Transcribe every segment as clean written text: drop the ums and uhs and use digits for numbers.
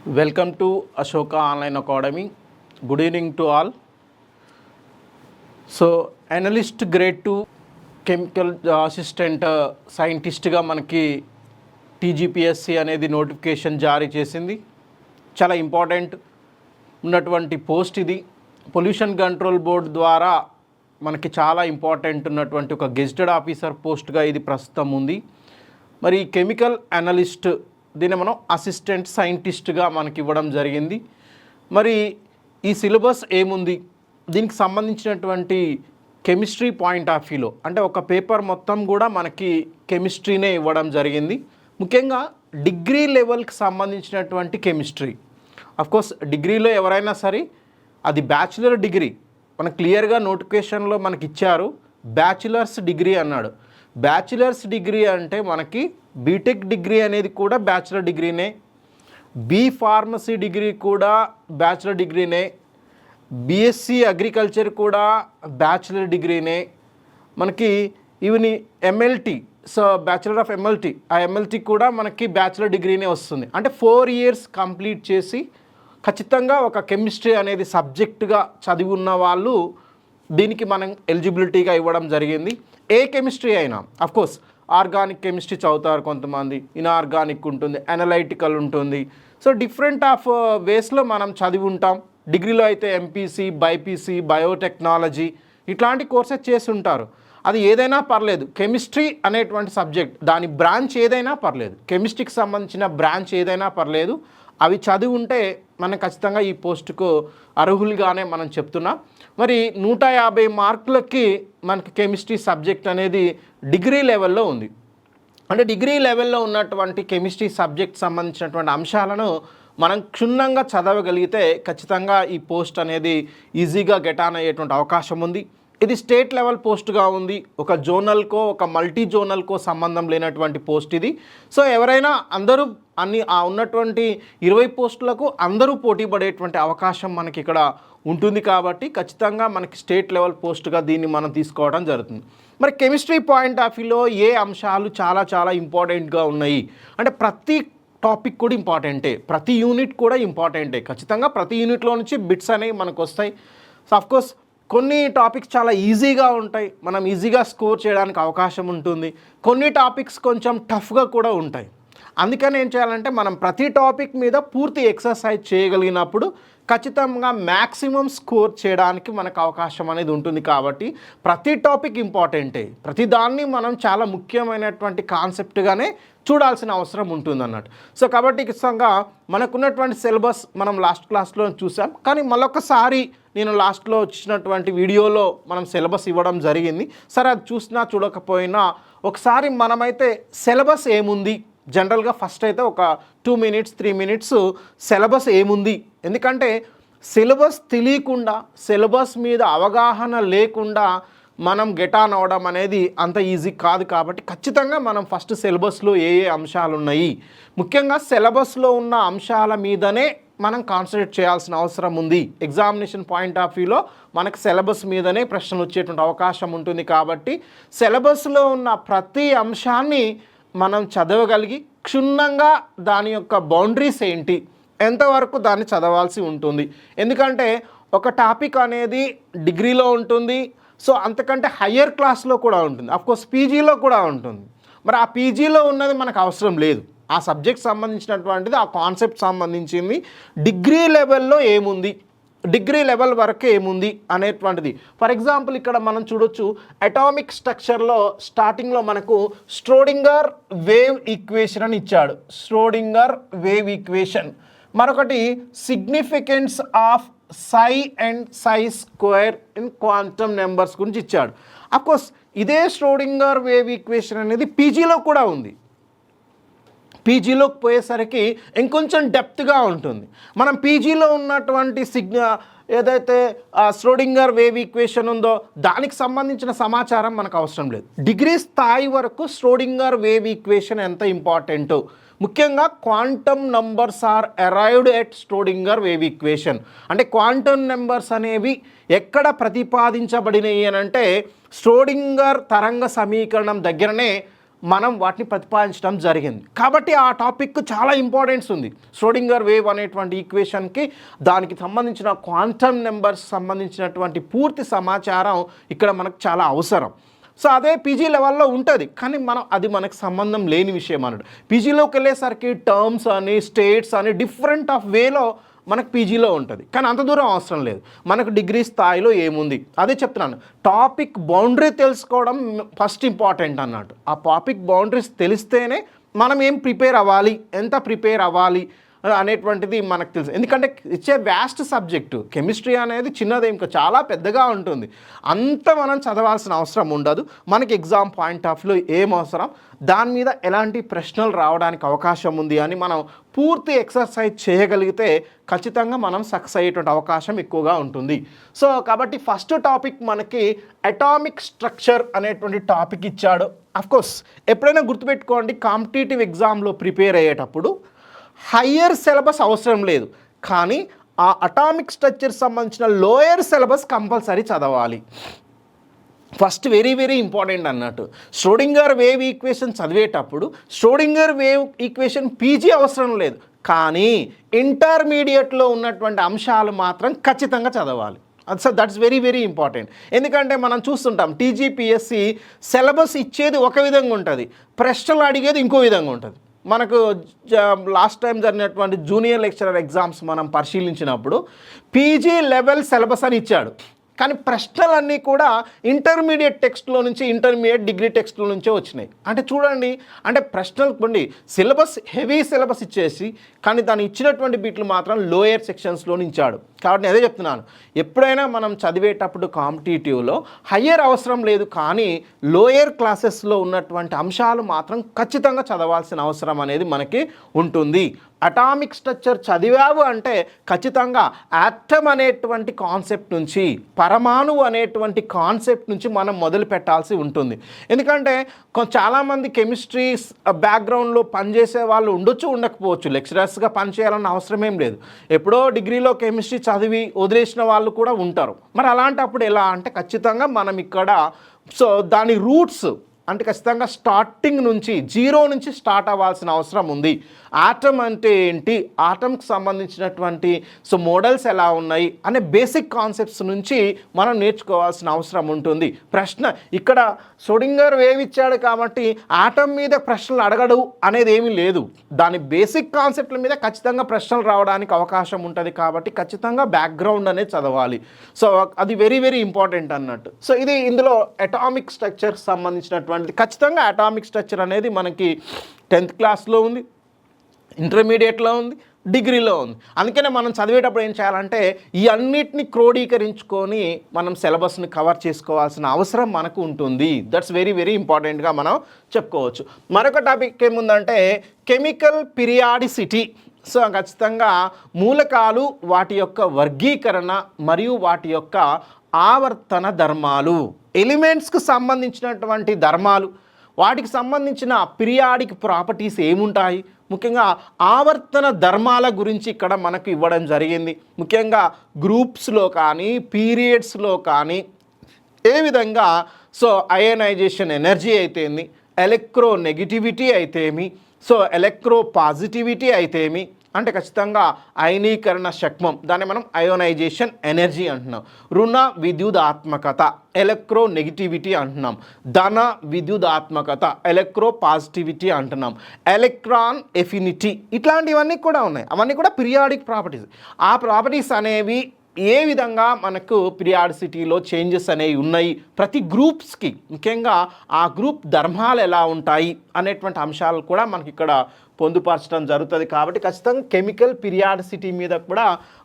Welcome to Ashoka Online Academy. Good evening to all. So, analyst grade 2 chemical assistant సైంటిస్ట్గా మనకి TGPSC అనేది notification జారీ చేసింది. చాలా ఇంపార్టెంట్ ఉన్నటువంటి పోస్ట్ ఇది. పొల్యూషన్ కంట్రోల్ బోర్డ్ ద్వారా మనకి చాలా ఇంపార్టెంట్ ఉన్నటువంటి ఒక గెజిటెడ్ ఆఫీసర్ పోస్ట్గా ఇది ప్రస్తుతం ఉంది. మరి కెమికల్ అనలిస్ట్ దీన్ని మనం అసిస్టెంట్ సైంటిస్ట్గా మనకి ఇవ్వడం జరిగింది. మరి ఈ సిలబస్ ఏముంది, దీనికి సంబంధించినటువంటి కెమిస్ట్రీ పాయింట్ ఆఫ్ వ్యూలో అంటే ఒక పేపర్ మొత్తం కూడా మనకి కెమిస్ట్రీనే ఇవ్వడం జరిగింది. ముఖ్యంగా డిగ్రీ లెవెల్కి సంబంధించినటువంటి కెమిస్ట్రీ. అఫ్కోర్స్ డిగ్రీలో ఎవరైనా సరే అది బ్యాచిలర్ డిగ్రీ, మనకు క్లియర్గా నోటిఫికేషన్లో మనకి ఇచ్చారు. బ్యాచిలర్స్ డిగ్రీ అన్నాడు. బ్యాచిలర్స్ డిగ్రీ అంటే మనకి బీటెక్ డిగ్రీ అనేది కూడా బ్యాచిలర్ డిగ్రీనే, బీ ఫార్మసీ డిగ్రీ కూడా బ్యాచిలర్ డిగ్రీనే, బీఎస్సీ అగ్రికల్చర్ కూడా బ్యాచిలర్ డిగ్రీనే, మనకి even MLT bachelor of MLT, ఆ ఎంఎల్టీ కూడా మనకి బ్యాచిలర్ డిగ్రీనే వస్తుంది. అంటే 4 years కంప్లీట్ చేసి ఖచ్చితంగా ఒక కెమిస్ట్రీ అనేది సబ్జెక్టుగా చదివి ఉన్న వాళ్ళు దీనికి మనం ఎలిజిబిలిటీగా ఇవ్వడం జరిగింది. ఏ కెమిస్ట్రీ అయినా, అఫ్కోర్స్ ఆర్గానిక్ కెమిస్ట్రీ చదువుతారు కొంతమంది, ఇన్ఆర్గానిక్ ఉంటుంది, అనలైటికల్ ఉంటుంది. సో డిఫరెంట్ ఆఫ్ వేస్లో మనం చదివి ఉంటాం. డిగ్రీలో అయితే ఎంపీసీ, బైపీసీ, బయోటెక్నాలజీ ఇట్లాంటి కోర్సెస్ చేసి ఉంటారు. అది ఏదైనా పర్లేదు, కెమిస్ట్రీ అనేటువంటి సబ్జెక్ట్ దాని బ్రాంచ్ ఏదైనా పర్లేదు, కెమిస్ట్రీకి సంబంధించిన బ్రాంచ్ ఏదైనా పర్లేదు, అవి చదివి ఉంటే మనం ఖచ్చితంగా ఈ పోస్టుకు అర్హులుగానే మనం చెప్తున్నాం. మరి 150 మార్కులకి మనకి కెమిస్ట్రీ సబ్జెక్ట్ అనేది డిగ్రీ లెవెల్లో ఉంది. అంటే డిగ్రీ లెవెల్లో ఉన్నటువంటి కెమిస్ట్రీ సబ్జెక్ట్ సంబంధించినటువంటి అంశాలను మనం క్షుణ్ణంగా చదవగలిగితే ఖచ్చితంగా ఈ పోస్ట్ అనేది ఈజీగా గెట్ ఆన్ అయ్యేటువంటి అవకాశం ఉంది. ఇది స్టేట్ లెవెల్ పోస్ట్గా ఉంది. ఒక జోనల్కో ఒక మల్టీ జోనల్కో సంబంధం లేనటువంటి పోస్ట్ ఇది. సో ఎవరైనా అందరూ ఉన్నటువంటి 20 పోస్టులకు అందరూ పోటీ పడేటువంటి అవకాశం మనకి ఇక్కడ ఉంటుంది. కాబట్టి ఖచ్చితంగా మనకి స్టేట్ లెవెల్ పోస్ట్గా దీన్ని మనం తీసుకోవడం జరుగుతుంది. మరి కెమిస్ట్రీ పాయింట్ ఆఫ్ వ్యూలో ఏ అంశాలు చాలా చాలా ఇంపార్టెంట్గా ఉన్నాయి అంటే ప్రతి టాపిక్ కూడా ఇంపార్టెంటే, ప్రతి యూనిట్ కూడా ఇంపార్టెంటే. ఖచ్చితంగా ప్రతి యూనిట్లో నుంచి బిట్స్ అనేవి మనకు వస్తాయి. సో అఫ్కోర్స్ కొన్ని టాపిక్స్ చాలా ఈజీగా ఉంటాయి, మనం ఈజీగా స్కోర్ చేయడానికి అవకాశం ఉంటుంది. కొన్ని టాపిక్స్ కొంచెం టఫ్గా కూడా ఉంటాయి. అందుకని ఏం చేయాలంటే మనం ప్రతి టాపిక్ మీద పూర్తి ఎక్సర్సైజ్ చేయగలిగినప్పుడు ఖచ్చితంగా మ్యాక్సిమం స్కోర్ చేయడానికి మనకు అవకాశం అనేది ఉంటుంది. కాబట్టి ప్రతి టాపిక్ ఇంపార్టెంటే, ప్రతి దాన్ని మనం చాలా ముఖ్యమైనటువంటి కాన్సెప్ట్గానే చూడాల్సిన అవసరం ఉంటుంది అన్నట్టు. సో కాబట్టి ఖచ్చితంగా మనకున్నటువంటి సిలబస్ మనం లాస్ట్ క్లాస్లో చూసాం, కానీ మళ్ళొకసారి నేను లాస్ట్లో వచ్చినటువంటి వీడియోలో మనం సిలబస్ ఇవ్వడం జరిగింది. సరే అది చూసినా చూడకపోయినా ఒకసారి మనమైతే సిలబస్ ఏముంది జనరల్గా ఫస్ట్ అయితే ఒక 2 minutes 3 minutes సిలబస్ ఏముంది, ఎందుకంటే సిలబస్ తెలియకుండా సిలబస్ మీద అవగాహన లేకుండా మనం గెట్ ఆన్ అవ్వడం అనేది అంత ఈజీ కాదు. కాబట్టి ఖచ్చితంగా మనం ఫస్ట్ సిలబస్లో ఏ ఏ అంశాలు ఉన్నాయి, ముఖ్యంగా సిలబస్లో ఉన్న అంశాల మీదనే మనం కాన్సన్ట్రేట్ చేయాల్సిన అవసరం ఉంది. ఎగ్జామినేషన్ పాయింట్ ఆఫ్ వ్యూలో మనకు సిలబస్ మీదనే ప్రశ్నలు వచ్చేటువంటి అవకాశం ఉంటుంది. కాబట్టి సిలబస్లో ఉన్న ప్రతి అంశాన్ని మనం చదవగలిగి క్షుణ్ణంగా దాని యొక్క బౌండరీస్ ఏంటి, ఎంతవరకు దాన్ని చదవాల్సి ఉంటుంది. ఎందుకంటే ఒక టాపిక్ అనేది డిగ్రీలో ఉంటుంది, సో అంతకంటే హయ్యర్ క్లాస్లో కూడా ఉంటుంది, అఫ్కోర్స్ పీజీలో కూడా ఉంటుంది. మరి ఆ పీజీలో ఉన్నది మనకు అవసరం లేదు, ఆ సబ్జెక్ట్ సంబంధించినటువంటిది ఆ కాన్సెప్ట్ సంబంధించింది డిగ్రీ లెవెల్లో ఏముంది, డిగ్రీ లెవెల్ వరకు ఏముంది అనేటువంటిది. ఫర్ ఎగ్జాంపుల్ ఇక్కడ మనం చూడొచ్చు అటామిక్ స్ట్రక్చర్లో స్టార్టింగ్లో మనకు ష్రోడింగర్ వేవ్ ఈక్వేషన్ అని ఇచ్చాడు. Schrodinger wave equation. మరొకటి significance of psi and psi square in quantum numbers గురించి ఇచ్చాడు. అఫ్కోర్స్ ఇదే ష్రోడింగర్ వేవ్ ఈక్వేషన్ అనేది పీజీలో కూడా ఉంది. పీజీలోకి పోయేసరికి ఇంకొంచెం డెప్త్గా ఉంటుంది. మనం పీజీలో ఉన్నటువంటి ఏదైతే ష్రోడింగర్ వేవ్ ఈక్వేషన్ ఉందో దానికి సంబంధించిన సమాచారం మనకు అవసరం లేదు. డిగ్రీ స్థాయి వరకు ష్రోడింగర్ వేవ్ ఈక్వేషన్ ఎంత ఇంపార్టెంటో, ముఖ్యంగా quantum numbers are arrived at Schrodinger wave equation. అంటే క్వాంటమ్ నెంబర్స్ అనేవి ఎక్కడ ప్రతిపాదించబడినాయి అని అంటే ష్రోడింగర్ తరంగ సమీకరణం దగ్గరనే మనం వాటిని ప్రతిపాదించడం జరిగింది. కాబట్టి ఆ టాపిక్ చాలా ఇంపార్టెన్స్ ఉంది. ష్రోడింగర్ వేవ్ అనేటువంటి ఈక్వేషన్కి దానికి సంబంధించిన క్వాంటమ్ నెంబర్స్ సంబంధించినటువంటి పూర్తి సమాచారం ఇక్కడ మనకు చాలా అవసరం. సో అదే పీజీ లెవెల్లో ఉంటుంది, కానీ అది మనకు సంబంధం లేని విషయం అన్నట్టు. పీజీలోకి వెళ్ళేసరికి టర్మ్స్ అని స్టేట్స్ అని డిఫరెంట్ ఆఫ్ వేలో మనకు పీజీలో ఉంటుంది, కానీ అంత దూరం అవసరం లేదు. మనకు డిగ్రీ స్థాయిలో ఏముంది అదే చెప్తున్నాను. టాపిక్ బౌండరీ తెలుసుకోవడం ఫస్ట్ ఇంపార్టెంట్ అన్నట్టు. ఆ టాపిక్ బౌండరీస్ తెలిస్తేనే మనం ఏం ప్రిపేర్ అవ్వాలి, ఎంత ప్రిపేర్ అవ్వాలి అనేటువంటిది మనకు తెలుసు. ఎందుకంటే it's a vast subject. Chemistry అనేది చిన్నది ఇంకా చాలా పెద్దగా ఉంటుంది. అంత మనం చదవాల్సిన అవసరం ఉండదు. మనకి ఎగ్జామ్ పాయింట్ ఆఫ్ వ్యూలో ఏం అవసరం, దాని మీద ఎలాంటి ప్రశ్నలు రావడానికి అవకాశం ఉంది అని మనం పూర్తి ఎక్సర్సైజ్ చేయగలిగితే ఖచ్చితంగా మనం సక్సెస్ అయ్యేటువంటి అవకాశం ఎక్కువగా ఉంటుంది. సో కాబట్టి ఫస్ట్ టాపిక్ మనకి అటామిక్ స్ట్రక్చర్ అనేటువంటి టాపిక్ ఇచ్చాడు. అఫ్కోర్స్ ఎప్పుడైనా గుర్తుపెట్టుకోండి, కాంపిటేటివ్ ఎగ్జామ్లో ప్రిపేర్ అయ్యేటప్పుడు హయ్యర్ సిలబస్ అవసరం లేదు, కానీ ఆ అటామిక్ స్ట్రక్చర్ సంబంధించిన లోయర్ సిలబస్ కంపల్సరీ చదవాలి. ఫస్ట్ వెరీ వెరీ ఇంపార్టెంట్ అన్నట్టు. ష్రోడింగర్ వేవ్ ఈక్వేషన్ చదివేటప్పుడు ష్రోడింగర్ వేవ్ ఈక్వేషన్ పీజీ అవసరం లేదు, కానీ ఇంటర్మీడియట్లో ఉన్నటువంటి అంశాలు మాత్రం ఖచ్చితంగా చదవాలి. So that's very very important. ఎందుకంటే మనం చూస్తుంటాం టీజీపీఎస్సి సిలబస్ ఇచ్చేది ఒక విధంగా ఉంటుంది, ప్రశ్నలు అడిగేది ఇంకో విధంగా ఉంటుంది. మనకు లాస్ట్ టైం జరిగినటువంటి జూనియర్ లెక్చరర్ ఎగ్జామ్స్ మనం పరిశీలించినప్పుడు పీజీ లెవెల్ సిలబస్ అని ఇచ్చాడు, కానీ ప్రశ్నలన్నీ కూడా ఇంటర్మీడియట్ టెక్స్ట్లో నుంచి, ఇంటర్మీడియట్ డిగ్రీ టెక్స్ట్లో నుంచే వచ్చినాయి. అంటే చూడండి, అంటే ప్రశ్నలు కొన్ని సిలబస్ హెవీ సిలబస్ ఇచ్చేసి, కానీ దాన్ని ఇచ్చినటువంటి బిట్లు మాత్రం లోయర్ సెక్షన్స్లో ఇచ్చాడు. కాబట్టి నేను అదే చెప్తున్నాను, ఎప్పుడైనా మనం చదివేటప్పుడు కాంపిటేటివ్లో హయ్యర్ అవసరం లేదు, కానీ లోయర్ క్లాసెస్లో ఉన్నటువంటి అంశాలు మాత్రం ఖచ్చితంగా చదవాల్సిన అవసరం అనేది మనకి ఉంటుంది. అటామిక్ స్ట్రక్చర్ చదివావు అంటే ఖచ్చితంగా యాటమ్ అనేటువంటి కాన్సెప్ట్ నుంచి, పరమాణువు అనేటువంటి కాన్సెప్ట్ నుంచి మనం మొదలు పెట్టాల్సి ఉంటుంది. ఎందుకంటే చాలామంది కెమిస్ట్రీ బ్యాక్గ్రౌండ్లో పనిచేసే వాళ్ళు ఉండొచ్చు, ఉండకపోవచ్చు. లెక్చరర్స్గా పనిచేయాలన్న అవసరం ఏం లేదు. ఎప్పుడో డిగ్రీలో కెమిస్ట్రీ చదివి వదిలేసిన వాళ్ళు కూడా ఉంటారు. మరి అలాంటప్పుడు ఎలా అంటే ఖచ్చితంగా మనం ఇక్కడ దాని రూట్స్ అంటే ఖచ్చితంగా స్టార్టింగ్ నుంచి, జీరో నుంచి స్టార్ట్ అవ్వాల్సిన అవసరం ఉంది. ఆటమ్ అంటే ఏంటి, ఆటమ్కి సంబంధించినటువంటి మోడల్స్ ఎలా ఉన్నాయి అనే బేసిక్ కాన్సెప్ట్స్ నుంచి మనం నేర్చుకోవాల్సిన అవసరం ఉంటుంది. ప్రశ్న ఇక్కడ ష్రోడింగర్ వేవ్ ఇచ్చాడు కాబట్టి ఆటమ్ మీద ప్రశ్నలు అడగడు అనేది ఏమీ లేదు. దాని బేసిక్ కాన్సెప్ట్ల మీద ఖచ్చితంగా ప్రశ్నలు రావడానికి అవకాశం ఉంటుంది. కాబట్టి ఖచ్చితంగా బ్యాక్గ్రౌండ్ అనేది చదవాలి. సో అది వెరీ వెరీ ఇంపార్టెంట్ అన్నట్టు. సో ఇది ఇందులో అటామిక్ స్ట్రక్చర్ సంబంధించినటువంటి ఖచ్చితంగా అటామిక్ స్ట్రక్చర్ అనేది మనకి 10th క్లాస్లో ఉంది, ఇంటర్మీడియట్లో ఉంది, డిగ్రీలో ఉంది. అందుకనే మనం చదివేటప్పుడు ఏం చేయాలంటే ఈ అన్నిటిని క్రోడీకరించుకొని మనం సిలబస్ని కవర్ చేసుకోవాల్సిన అవసరం మనకు ఉంటుంది. దట్స్ వెరీ వెరీ ఇంపార్టెంట్గా మనం చెప్పుకోవచ్చు. మరొక టాపిక్ ఏముందంటే కెమికల్ పీరియాడిసిటీ. సో ఖచ్చితంగా మూలకాలు, వాటి యొక్క వర్గీకరణ మరియు వాటి యొక్క ఆవర్తన ధర్మాలు, ఎలిమెంట్స్కి సంబంధించినటువంటి ధర్మాలు, వాటికి సంబంధించిన పీరియాడిక్ ప్రాపర్టీస్ ఏముంటాయి, ముఖ్యంగా ఆవర్తన ధర్మాల గురించి ఇక్కడ మనకు ఇవ్వడం జరిగింది. ముఖ్యంగా గ్రూప్స్లో కానీ పీరియడ్స్లో కానీ ఏ విధంగా అయనైజేషన్ ఎనర్జీ అయితేమి, ఎలక్ట్రో నెగిటివిటీ అయితేమి, ఎలక్ట్రో పాజిటివిటీ అయితేమి, అంటే ఖచ్చితంగా అయనీకరణ శక్మం, దాన్ని మనం అయోనైజేషన్ ఎనర్జీ అంటున్నాం. రుణ విద్యుదాత్మకత ఎలక్ట్రో నెగిటివిటీ అంటున్నాం. ధన విద్యుదాత్మకత ఎలక్ట్రో పాజిటివిటీ అంటున్నాం. ఎలక్ట్రాన్ ఎఫినిటీ, ఇట్లాంటివన్నీ కూడా ఉన్నాయి. అవన్నీ కూడా పీరియాడిక్ ప్రాపర్టీస్. ఆ ప్రాపర్టీస్ అనేవి ఏ విధంగా మనకు పీరియాడిసిటీలో చేంజెస్ అనేవి ఉన్నాయి, ప్రతి గ్రూప్స్కి ముఖ్యంగా ఆ గ్రూప్ ధర్మాలు ఎలా ఉంటాయి అనేటువంటి అంశాలు కూడా మనకి ఇక్కడ పొందుపరచడం జరుగుతుంది. కాబట్టి ఖచ్చితంగా కెమికల్ పీరియాడిసిటీ మీద కూడా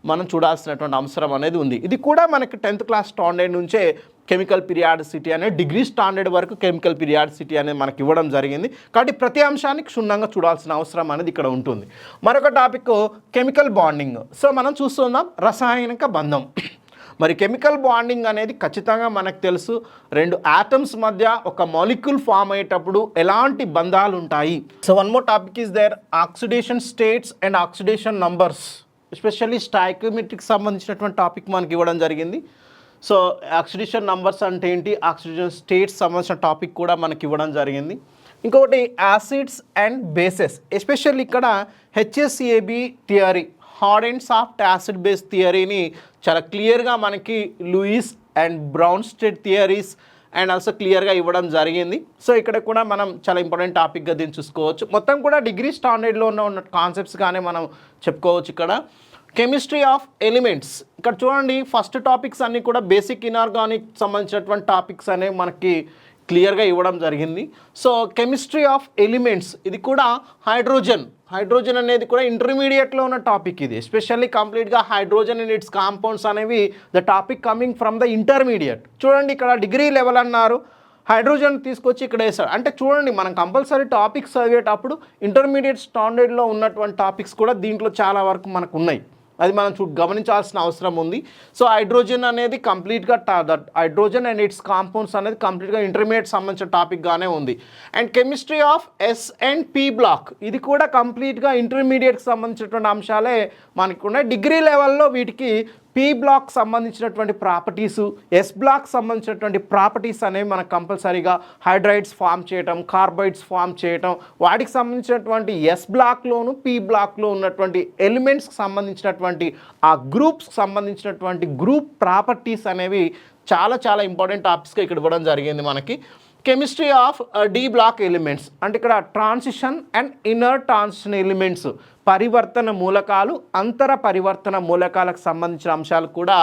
మనం చూడాల్సినటువంటి అవసరం అనేది ఉంది. ఇది కూడా మనకి 10th క్లాస్ స్టాండర్డ్ నుంచే కెమికల్ పీరియాడిసిటీ అనేది డిగ్రీ స్టాండర్డ్ వరకు కెమికల్ పీరియాడిసిటీ అనేది మనకి ఇవ్వడం జరిగింది. కాబట్టి ప్రతి అంశానికి క్షుణ్ణంగా చూడాల్సిన అవసరం అనేది ఇక్కడ ఉంటుంది. మరొక టాపిక్ కెమికల్ బాండింగ్. మనం చూస్తున్నాం రసాయనిక బంధం. మరి కెమికల్ బాండింగ్ అనేది ఖచ్చితంగా మనకు తెలుసు, రెండు ఆటమ్స్ మధ్య ఒక మాలిక్యూల్ ఫామ్ అయ్యేటప్పుడు ఎలాంటి బంధాలు ఉంటాయి. One more topic is there oxidation states and oxidation numbers. Especially స్టాయికియోమెట్రీకి సంబంధించినటువంటి టాపిక్ మనకి ఇవ్వడం జరిగింది. ఆక్సిడేషన్ నంబర్స్ అంటే ఏంటి, ఆక్సిడేషన్ స్టేట్స్ సంబంధించిన టాపిక్ కూడా మనకి ఇవ్వడం జరిగింది. ఇంకొకటి యాసిడ్స్ అండ్ బేసెస్, ఎస్పెషల్లీ ఇక్కడ HSAB theory, hard and soft acid base థియరీని చాలా క్లియర్గా మనకి Lewis and Bronsted theories and also క్లియర్గా ఇవ్వడం జరిగింది. సో ఇక్కడ కూడా మనం చాలా ఇంపార్టెంట్ టాపిక్గా దీన్ని చూసుకోవచ్చు. మొత్తం కూడా డిగ్రీ స్టాండర్డ్లో ఉన్న కాన్సెప్ట్స్ కానీ మనం చెప్పుకోవచ్చు. ఇక్కడ కెమిస్ట్రీ ఆఫ్ ఎలిమెంట్స్, ఇక్కడ చూడండి ఫస్ట్ టాపిక్స్ అన్నీ కూడా బేసిక్ ఇనార్గానిక్ సంబంధించినటువంటి టాపిక్స్ అనేవి మనకి క్లియర్గా ఇవ్వడం జరిగింది. సో కెమిస్ట్రీ ఆఫ్ ఎలిమెంట్స్ ఇది కూడా హైడ్రోజన్ అనేది కూడా ఇంటర్మీడియట్లో ఉన్న టాపిక్. ఇది ఎస్పెషల్లీ కంప్లీట్గా హైడ్రోజన్ అండ్ ఇట్స్ కాంపౌండ్స్ అనేవి the topic coming from the intermediate. చూడండి ఇక్కడ డిగ్రీ లెవెల్ అన్నారు, హైడ్రోజన్ తీసుకొచ్చి ఇక్కడ వేస్తారు. అంటే చూడండి మనం కంపల్సరీ టాపిక్స్ చదివేటప్పుడు ఇంటర్మీడియట్ స్టాండర్డ్లో ఉన్నటువంటి టాపిక్స్ కూడా దీంట్లో చాలా వరకు మనకు ఉన్నాయి. అది మనం గమనించాల్సిన అవసరం ఉంది. సో హైడ్రోజన్ అనేది కంప్లీట్గా హైడ్రోజన్ అండ్ ఇట్స్ కాంపౌండ్స్ అనేది కంప్లీట్గా ఇంటర్మీడియట్ సంబంధించిన టాపిక్గానే ఉంది. And chemistry of S and P block ఇది కూడా కంప్లీట్గా ఇంటర్మీడియట్కి సంబంధించినటువంటి అంశాలే మనకు ఉన్నాయి. డిగ్రీ లెవెల్లో వీటికి పీ బ్లాక్ సంబంధించినటువంటి ప్రాపర్టీసు, ఎస్ బ్లాక్ సంబంధించినటువంటి ప్రాపర్టీస్ అనేవి మనకు కంపల్సరీగా హైడ్రైడ్స్ ఫామ్ చేయటం, కార్బైడ్స్ ఫామ్ చేయటం, వాటికి సంబంధించినటువంటి ఎస్ బ్లాక్లోను పీ బ్లాక్లో ఉన్నటువంటి ఎలిమెంట్స్కి సంబంధించినటువంటి ఆ గ్రూప్స్కి సంబంధించినటువంటి గ్రూప్ ప్రాపర్టీస్ అనేవి చాలా చాలా ఇంపార్టెంట్ టాపిక్స్గా ఇక్కడ ఇవ్వడం జరిగింది మనకి. Chemistry of D block elements అంటే ఇక్కడ transition and inner transition elements, పరివర్తన మూలకాలు, అంతర పరివర్తన మూలకాలకు సంబంధించిన అంశాలు కూడా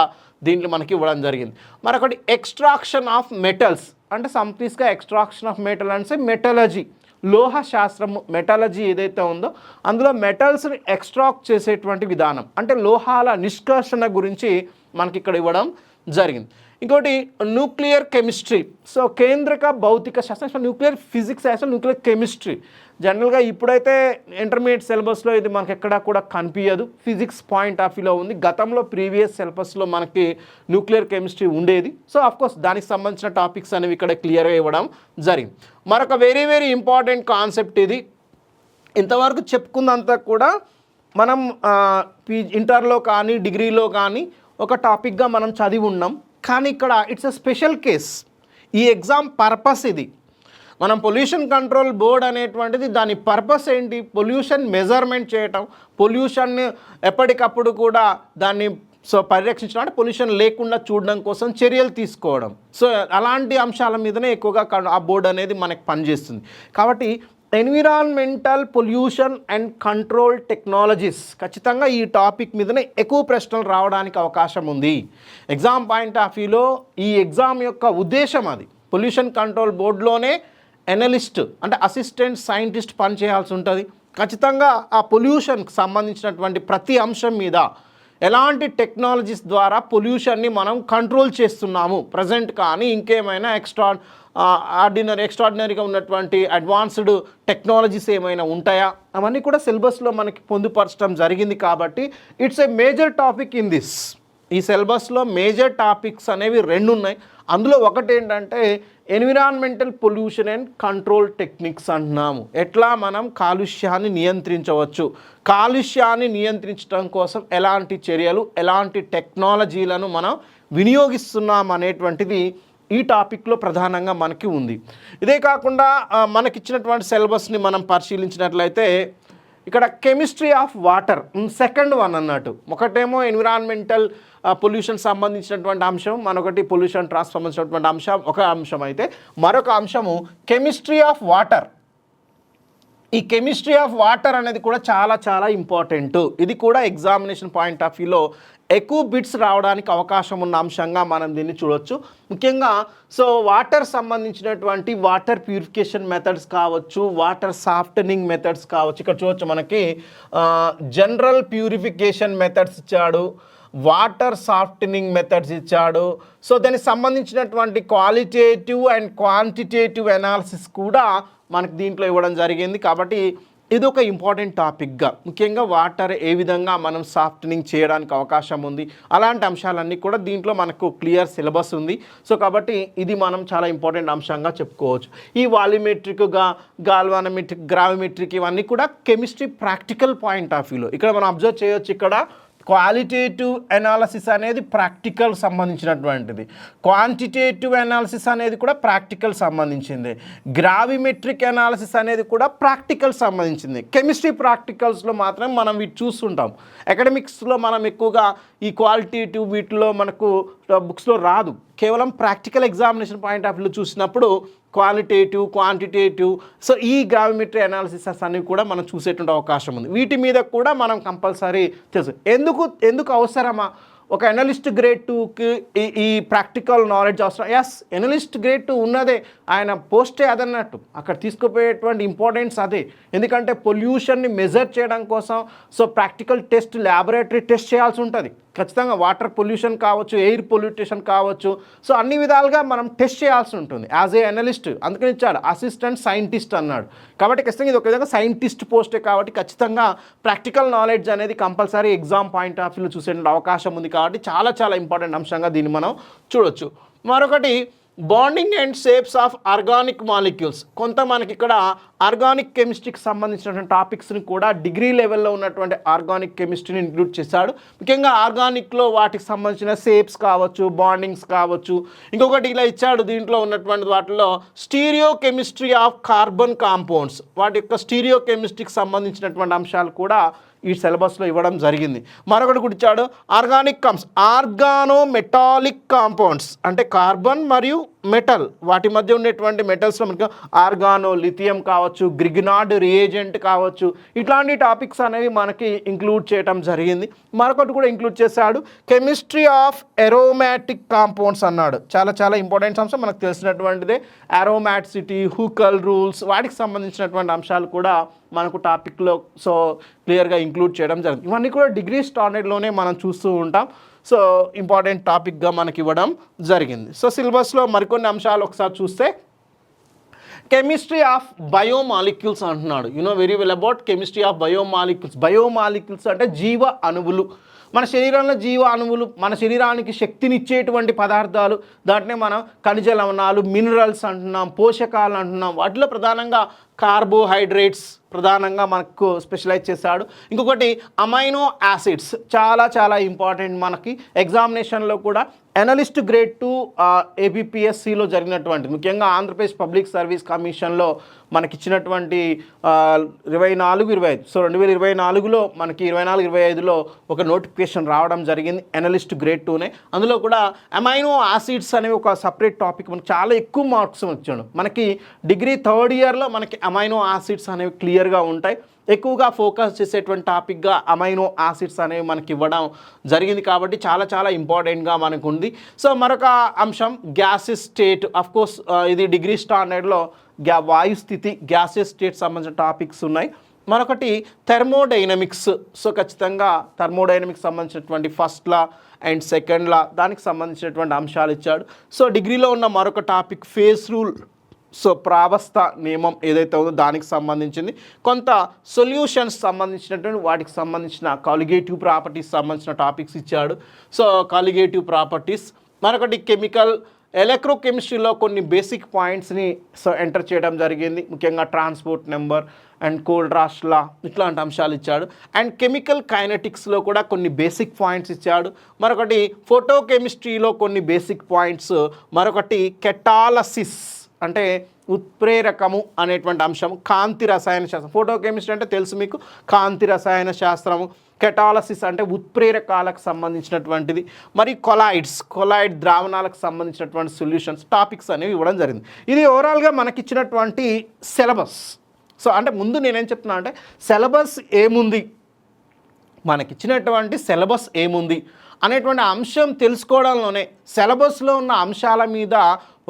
దీంట్లో మనకి ఇవ్వడం జరిగింది. మరొకటి ఎక్స్ట్రాక్షన్ ఆఫ్ మెటల్స్ అంటే సంప్లీస్గా ఎక్స్ట్రాక్షన్ ఆఫ్ మెటల్ అంటే మెటలజీ, లోహ శాస్త్రము మెటలజీ ఏదైతే ఉందో అందులో మెటల్స్ని ఎక్స్ట్రాక్ట్ చేసేటువంటి విధానం అంటే లోహాల నిష్కర్షణ గురించి మనకి ఇక్కడ ఇవ్వడం జరిగింది. ఇంకోటి న్యూక్లియర్ కెమిస్ట్రీ, సో కేంద్రక భౌతిక శాస్త్రం, న్యూక్లియర్ ఫిజిక్స్ శాస్త్రం, న్యూక్లియర్ కెమిస్ట్రీ. జనరల్గా ఇప్పుడైతే ఇంటర్మీడియట్ సిలబస్లో ఇది మనకి ఎక్కడా కూడా కనిపించదు, ఫిజిక్స్ పాయింట్ ఆఫ్ వ్యూలో ఉంది. గతంలో ప్రీవియస్ సిలబస్లో మనకి న్యూక్లియర్ కెమిస్ట్రీ ఉండేది. సో అఫ్కోర్స్ దానికి సంబంధించిన టాపిక్స్ అనేవి ఇక్కడ క్లియర్గా ఇవ్వడం జరిగింది. మరొక వెరీ వెరీ ఇంపార్టెంట్ కాన్సెప్ట్ ఇది. ఇంతవరకు చెప్పుకుందంతా కూడా మనం ఇంటర్లో కానీ డిగ్రీలో కానీ ఒక టాపిక్గా మనం చదివి ఉన్నాం. కానీ ఇక్కడ ఇట్స్ ఎ స్పెషల్ కేస్. ఈ ఎగ్జామ్ పర్పస్ ఇది. మనం పొల్యూషన్ కంట్రోల్ బోర్డ్ అనేటువంటిది దాని పర్పస్ ఏంటి? పొల్యూషన్ మెజర్మెంట్ చేయటం, పొల్యూషన్ని ఎప్పటికప్పుడు కూడా దాన్ని పరిరక్షించడం అంటే పొల్యూషన్ లేకుండా చూడడం కోసం చర్యలు తీసుకోవడం. సో అలాంటి అంశాల మీదనే ఎక్కువగా ఆ బోర్డు అనేది మనకు పనిచేస్తుంది. కాబట్టి environmental pollution and control technologies ఖచ్చితంగా ఈ టాపిక్ మీదనే ఎక్కువ ప్రశ్నలు రావడానికి అవకాశం ఉంది. ఎగ్జామ్ పాయింట్ ఆఫ్ వ్యూలో ఈ ఎగ్జామ్ యొక్క ఉద్దేశం అది. పొల్యూషన్ కంట్రోల్ బోర్డులోనే ఎనలిస్ట్ అంటే అసిస్టెంట్ సైంటిస్ట్ పనిచేయాల్సి ఉంటుంది. ఖచ్చితంగా ఆ పొల్యూషన్కి సంబంధించినటువంటి ప్రతి అంశం మీద ఎలాంటి టెక్నాలజీస్ ద్వారా పొల్యూషన్ని మనం కంట్రోల్ చేస్తున్నాము ప్రజెంట్ కానీ ఇంకేమైనా ఎక్స్ట్రాడినరీగా ఉన్నటువంటి అడ్వాన్స్డ్ టెక్నాలజీస్ ఏమైనా ఉంటాయా అవన్నీ కూడా సిలబస్లో మనకి పొందుపరచడం జరిగింది. కాబట్టి it's a major topic in this. ఈ సిలబస్లో మేజర్ టాపిక్స్ అనేవి రెండు ఉన్నాయి. అందులో ఒకటి ఏంటంటే environmental pollution and control techniques అంటున్నాము. ఎట్లా మనం కాలుష్యాన్ని నియంత్రించవచ్చు, కాలుష్యాన్ని నియంత్రించడం కోసం ఎలాంటి చర్యలు ఎలాంటి టెక్నాలజీలను మనం వినియోగిస్తున్నాం అనేటువంటిది ఈ టాపిక్లో ప్రధానంగా మనకి ఉంది. ఇదే కాకుండా మనకిచ్చినటువంటి సిలబస్ని మనం పరిశీలించినట్లయితే ఇక్కడ chemistry of water second one అన్నట్టు. ఒకటేమో ఎన్విరాన్మెంటల్ పొల్యూషన్ సంబంధించినటువంటి అంశం, మరొకటి పొల్యూషన్ ట్రాన్స్ సంబంధించినటువంటి అంశం ఒక అంశం అయితే, మరొక అంశము కెమిస్ట్రీ ఆఫ్ వాటర్. ఈ కెమిస్ట్రీ ఆఫ్ వాటర్ అనేది కూడా చాలా చాలా ఇంపార్టెంట్. ఇది కూడా ఎగ్జామినేషన్ పాయింట్ ఆఫ్ వ్యూలో ఎక్కువ బిట్స్ రావడానికి అవకాశం ఉన్న అంశంగా మనం దీన్ని చూడవచ్చు. ముఖ్యంగా సో వాటర్ సంబంధించినటువంటి వాటర్ ప్యూరిఫికేషన్ మెథడ్స్ కావచ్చు, వాటర్ సాఫ్టనింగ్ మెథడ్స్ కావచ్చు. ఇక్కడ చూడవచ్చు మనకి జనరల్ ప్యూరిఫికేషన్ మెథడ్స్ ఇచ్చాడు, వాటర్ సాఫ్టనింగ్ మెథడ్స్ ఇచ్చాడు. సో దానికి సంబంధించినటువంటి క్వాలిటేటివ్ అండ్ క్వాంటిటేటివ్ అనాలిసిస్ కూడా మనకి దీంట్లో ఇవ్వడం జరిగింది. కాబట్టి ఇది ఒక ఇంపార్టెంట్ టాపిక్గా ముఖ్యంగా వాటర్ ఏ విధంగా మనం సాఫ్టనింగ్ చేయడానికి అవకాశం ఉంది అలాంటి అంశాలన్నీ కూడా దీంట్లో మనకు క్లియర్ సిలబస్ ఉంది. సో కాబట్టి ఇది మనం చాలా ఇంపార్టెంట్ అంశంగా చెప్పుకోవచ్చు. ఈ వాల్యూమెట్రిక్, గాల్వానోమెట్రిక్, గ్రావిమెట్రిక్ ఇవన్నీ కూడా కెమిస్ట్రీ ప్రాక్టికల్ పాయింట్ ఆఫ్ వ్యూలో ఇక్కడ మనం అబ్జర్వ్ చేయొచ్చు. ఇక్కడ క్వాలిటేటివ్ అనాలసిస్ అనేది ప్రాక్టికల్ సంబంధించినటువంటిది, క్వాంటిటేటివ్ అనాలిసిస్ అనేది కూడా ప్రాక్టికల్ సంబంధించింది, గ్రావిమెట్రిక్ అనాలిసిస్ అనేది కూడా ప్రాక్టికల్ సంబంధించింది. కెమిస్ట్రీ ప్రాక్టికల్స్లో మాత్రం మనం వీటి చూస్తుంటాం. అకాడమిక్స్లో మనం ఎక్కువగా ఈ క్వాలిటేటివ్ వీటిలో మనకు బుక్స్లో రాదు. కేవలం practical examination point of view చూసినప్పుడు క్వాలిటేటివ్, క్వాంటిటేటివ్, సో ఈ గ్రావిమెట్రీ అనాలిసిస్ అన్ని కూడా మనం చూసేటువంటి అవకాశం ఉంది. వీటి మీద కూడా మనం కంపల్సరీ తెలుసు. ఎందుకు అవసరమా ఒక ఎనలిస్ట్ గ్రేడ్ 2కి ఈ ప్రాక్టికల్ నాలెడ్జ్ అవసరం? ఎస్, ఎనలిస్ట్ గ్రేడ్ 2 ఉన్నదే, ఆయన పోస్టే అదన్నట్టు, అక్కడ తీసుకుపోయేటువంటి ఇంపార్టెన్స్ అదే. ఎందుకంటే పొల్యూషన్ని మెజర్ చేయడం కోసం so practical test, laboratory test చేయాల్సి ఉంటుంది ఖచ్చితంగా. వాటర్ పొల్యూషన్ కావచ్చు, ఎయిర్ పొల్యూటేషన్ కావచ్చు, సో అన్ని విధాలుగా మనం టెస్ట్ చేయాల్సి ఉంటుంది యాజ్ ఏ అనలిస్ట్. అందుకని ఇచ్చాడు అసిస్టెంట్ సైంటిస్ట్ అన్నాడు. కాబట్టి ఖచ్చితంగా ఇది ఒక విధంగా సైంటిస్ట్ పోస్టే కాబట్టి ఖచ్చితంగా ప్రాక్టికల్ నాలెడ్జ్ అనేది compulsory exam point of view చూసే అవకాశం ఉంది. కాబట్టి చాలా ఇంపార్టెంట్ అంశంగా దీన్ని మనం చూడొచ్చు. మరొకటి bonding and shapes of organic molecules. కొంత మనకి ఇక్కడ ఆర్గానిక్ కెమిస్ట్రీకి సంబంధించినటువంటి టాపిక్స్ని కూడా డిగ్రీ లెవెల్లో ఉన్నటువంటి ఆర్గానిక్ కెమిస్ట్రీని ఇంక్లూడ్ చేశాడు. ముఖ్యంగా ఆర్గానిక్లో వాటికి సంబంధించిన షేప్స్ కావచ్చు, బాండింగ్స్ కావచ్చు. ఇంకొకటి ఇలా ఇచ్చాడు దీంట్లో ఉన్నటువంటి వాటిలో stereo chemistry of carbon compounds, వాటి యొక్క స్టీరియో కెమిస్ట్రీకి సంబంధించినటువంటి అంశాలు కూడా ఈ సిలబస్లో ఇవ్వడం జరిగింది. మరొకటి కూడా ఇచ్చాడు ఆర్గానో మెటాలిక్ కాంపౌండ్స్, అంటే కార్బన్ మరియు మెటల్ వాటి మధ్య ఉండేటువంటి మెటల్స్లో మనకి ఆర్గానో, లిథియం కావచ్చు, గ్రిగ్నార్డ్ రియేజెంట్ కావచ్చు, ఇట్లాంటి టాపిక్స్ అనేవి మనకి ఇంక్లూడ్ చేయడం జరిగింది. మరొకటి కూడా ఇంక్లూడ్ చేశాడు కెమిస్ట్రీ ఆఫ్ అరోమాటిక్ కాంపౌండ్స్ అన్నాడు. చాలా ఇంపార్టెంట్ అంశం, మనకు తెలిసినటువంటిదే. అరోమాటిసిటీ, హూకల్ రూల్స్, వాటికి సంబంధించినటువంటి అంశాలు కూడా మనకు టాపిక్లో సో క్లియర్గా ఇంక్లూడ్ చేయడం జరిగింది. ఇవన్నీ కూడా డిగ్రీ స్టాండర్డ్లోనే మనం చూస్తూ ఉంటాం. సో ఇంపార్టెంట్ టాపిక్గా మనకి ఇవ్వడం జరిగింది. సో సిలబస్లో మరికొన్ని అంశాలు ఒకసారి చూస్తే కెమిస్ట్రీ ఆఫ్ బయోమాలిక్యూల్స్ అంటున్నాడు. Very well about chemistry of biomolecules. Biomolecules అంటే జీవ అణువులు. మన శరీరంలో జీవ అణువులు, మన శరీరానికి శక్తినిచ్చేటువంటి పదార్థాలు, దాంట్నే మనం ఖనిజ లవణాలు, మినరల్స్ అంటున్నాం, పోషకాలు అంటున్నాం. వాటిలో ప్రధానంగా కార్బోహైడ్రేట్స్ ప్రధానంగా మనకు స్పెషలైజ్ చేశాడు. ఇంకొకటి అమైనో యాసిడ్స్, చాలా ఇంపార్టెంట్ మనకి ఎగ్జామినేషన్లో కూడా. అనలిస్ట్ గ్రేడ్ 2 ఏపీపీఎస్సిలో జరిగినటువంటి, ముఖ్యంగా ఆంధ్రప్రదేశ్ పబ్లిక్ సర్వీస్ కమిషన్లో మనకిచ్చినటువంటి 24-25, సో 2024లో మనకి 24-25లో ఒక నోటిఫికేషన్ రావడం జరిగింది అనలిస్ట్ గ్రేడ్ 2నే. అందులో కూడా అమైనో యాసిడ్స్ అనేవి ఒక సపరేట్ టాపిక్, మనకి చాలా ఎక్కువ మార్క్స్ వచ్చాడు. మనకి డిగ్రీ 3rd ఇయర్లో మనకి అమైనో యాసిడ్స్ అనేవి క్లియర్గా ఉంటాయి. ఎక్కువగా ఫోకస్ చేసేటువంటి టాపిక్గా అమైనో యాసిడ్స్ అనేవి మనకి ఇవ్వడం జరిగింది. కాబట్టి చాలా ఇంపార్టెంట్గా మనకు ఉంది. సో మరొక అంశం గ్యాసెస్ స్టేట్. అఫ్కోర్స్ ఇది డిగ్రీ స్టాండర్డ్లో వాయు స్థితి, గ్యాసెస్ స్టేట్ సంబంధించిన టాపిక్స్ ఉన్నాయి. మరొకటి థర్మోడైనమిక్స్. సో ఖచ్చితంగా థర్మోడైనమిక్స్ సంబంధించినటువంటి ఫస్ట్ లా అండ్ సెకండ్ లా, దానికి సంబంధించినటువంటి అంశాలు ఇచ్చాడు. సో డిగ్రీలో ఉన్న మరొక టాపిక్ ఫేస్ రూల్, సో ప్రావస్థ నియమం ఏదైతే ఉందో దానికి సంబంధించింది. కొంత సొల్యూషన్స్ సంబంధించినటువంటి వాటికి సంబంధించిన కాలిగేటివ్ ప్రాపర్టీస్ సంబంధించిన టాపిక్స్ ఇచ్చాడు. So colligative properties. మరొకటి కెమికల్ ఎలక్ట్రోకెమిస్ట్రీలో కొన్ని బేసిక్ పాయింట్స్ని సో ఎంటర్ చేయడం జరిగింది. ముఖ్యంగా ట్రాన్స్పోర్ట్ నెంబర్ అండ్ కోల్డ్రాస్ట్ లా, ఇట్లాంటి అంశాలు ఇచ్చాడు. అండ్ కెమికల్ కైనెటిక్స్లో కూడా కొన్ని బేసిక్ పాయింట్స్ ఇచ్చాడు. మరొకటి ఫోటోకెమిస్ట్రీలో కొన్ని బేసిక్ పాయింట్స్. మరొకటి కెటాలసిస్ అంటే ఉత్ప్రేరకము అనేటువంటి అంశం, కాంతి రసాయన శాస్త్రం. ఫోటోకెమిస్ట్రీ అంటే తెలుసు మీకు, కాంతి రసాయన శాస్త్రము. కెటాలసిస్ అంటే ఉత్ప్రేరకాలకు సంబంధించినటువంటిది. మరి కొలాయిడ్ ద్రావణాలకు సంబంధించినటువంటి సొల్యూషన్స్ టాపిక్స్ అనేవి ఇవ్వడం జరిగింది. ఇది ఓవరాల్గా మనకిచ్చినటువంటి సిలబస్. సో అంటే ముందు నేనేం చెప్తున్నా అంటే సిలబస్ ఏముంది, మనకిచ్చినటువంటి సిలబస్ ఏముంది అనేటువంటి అంశం తెలుసుకోవడంలోనే, సిలబస్లో ఉన్న అంశాల మీద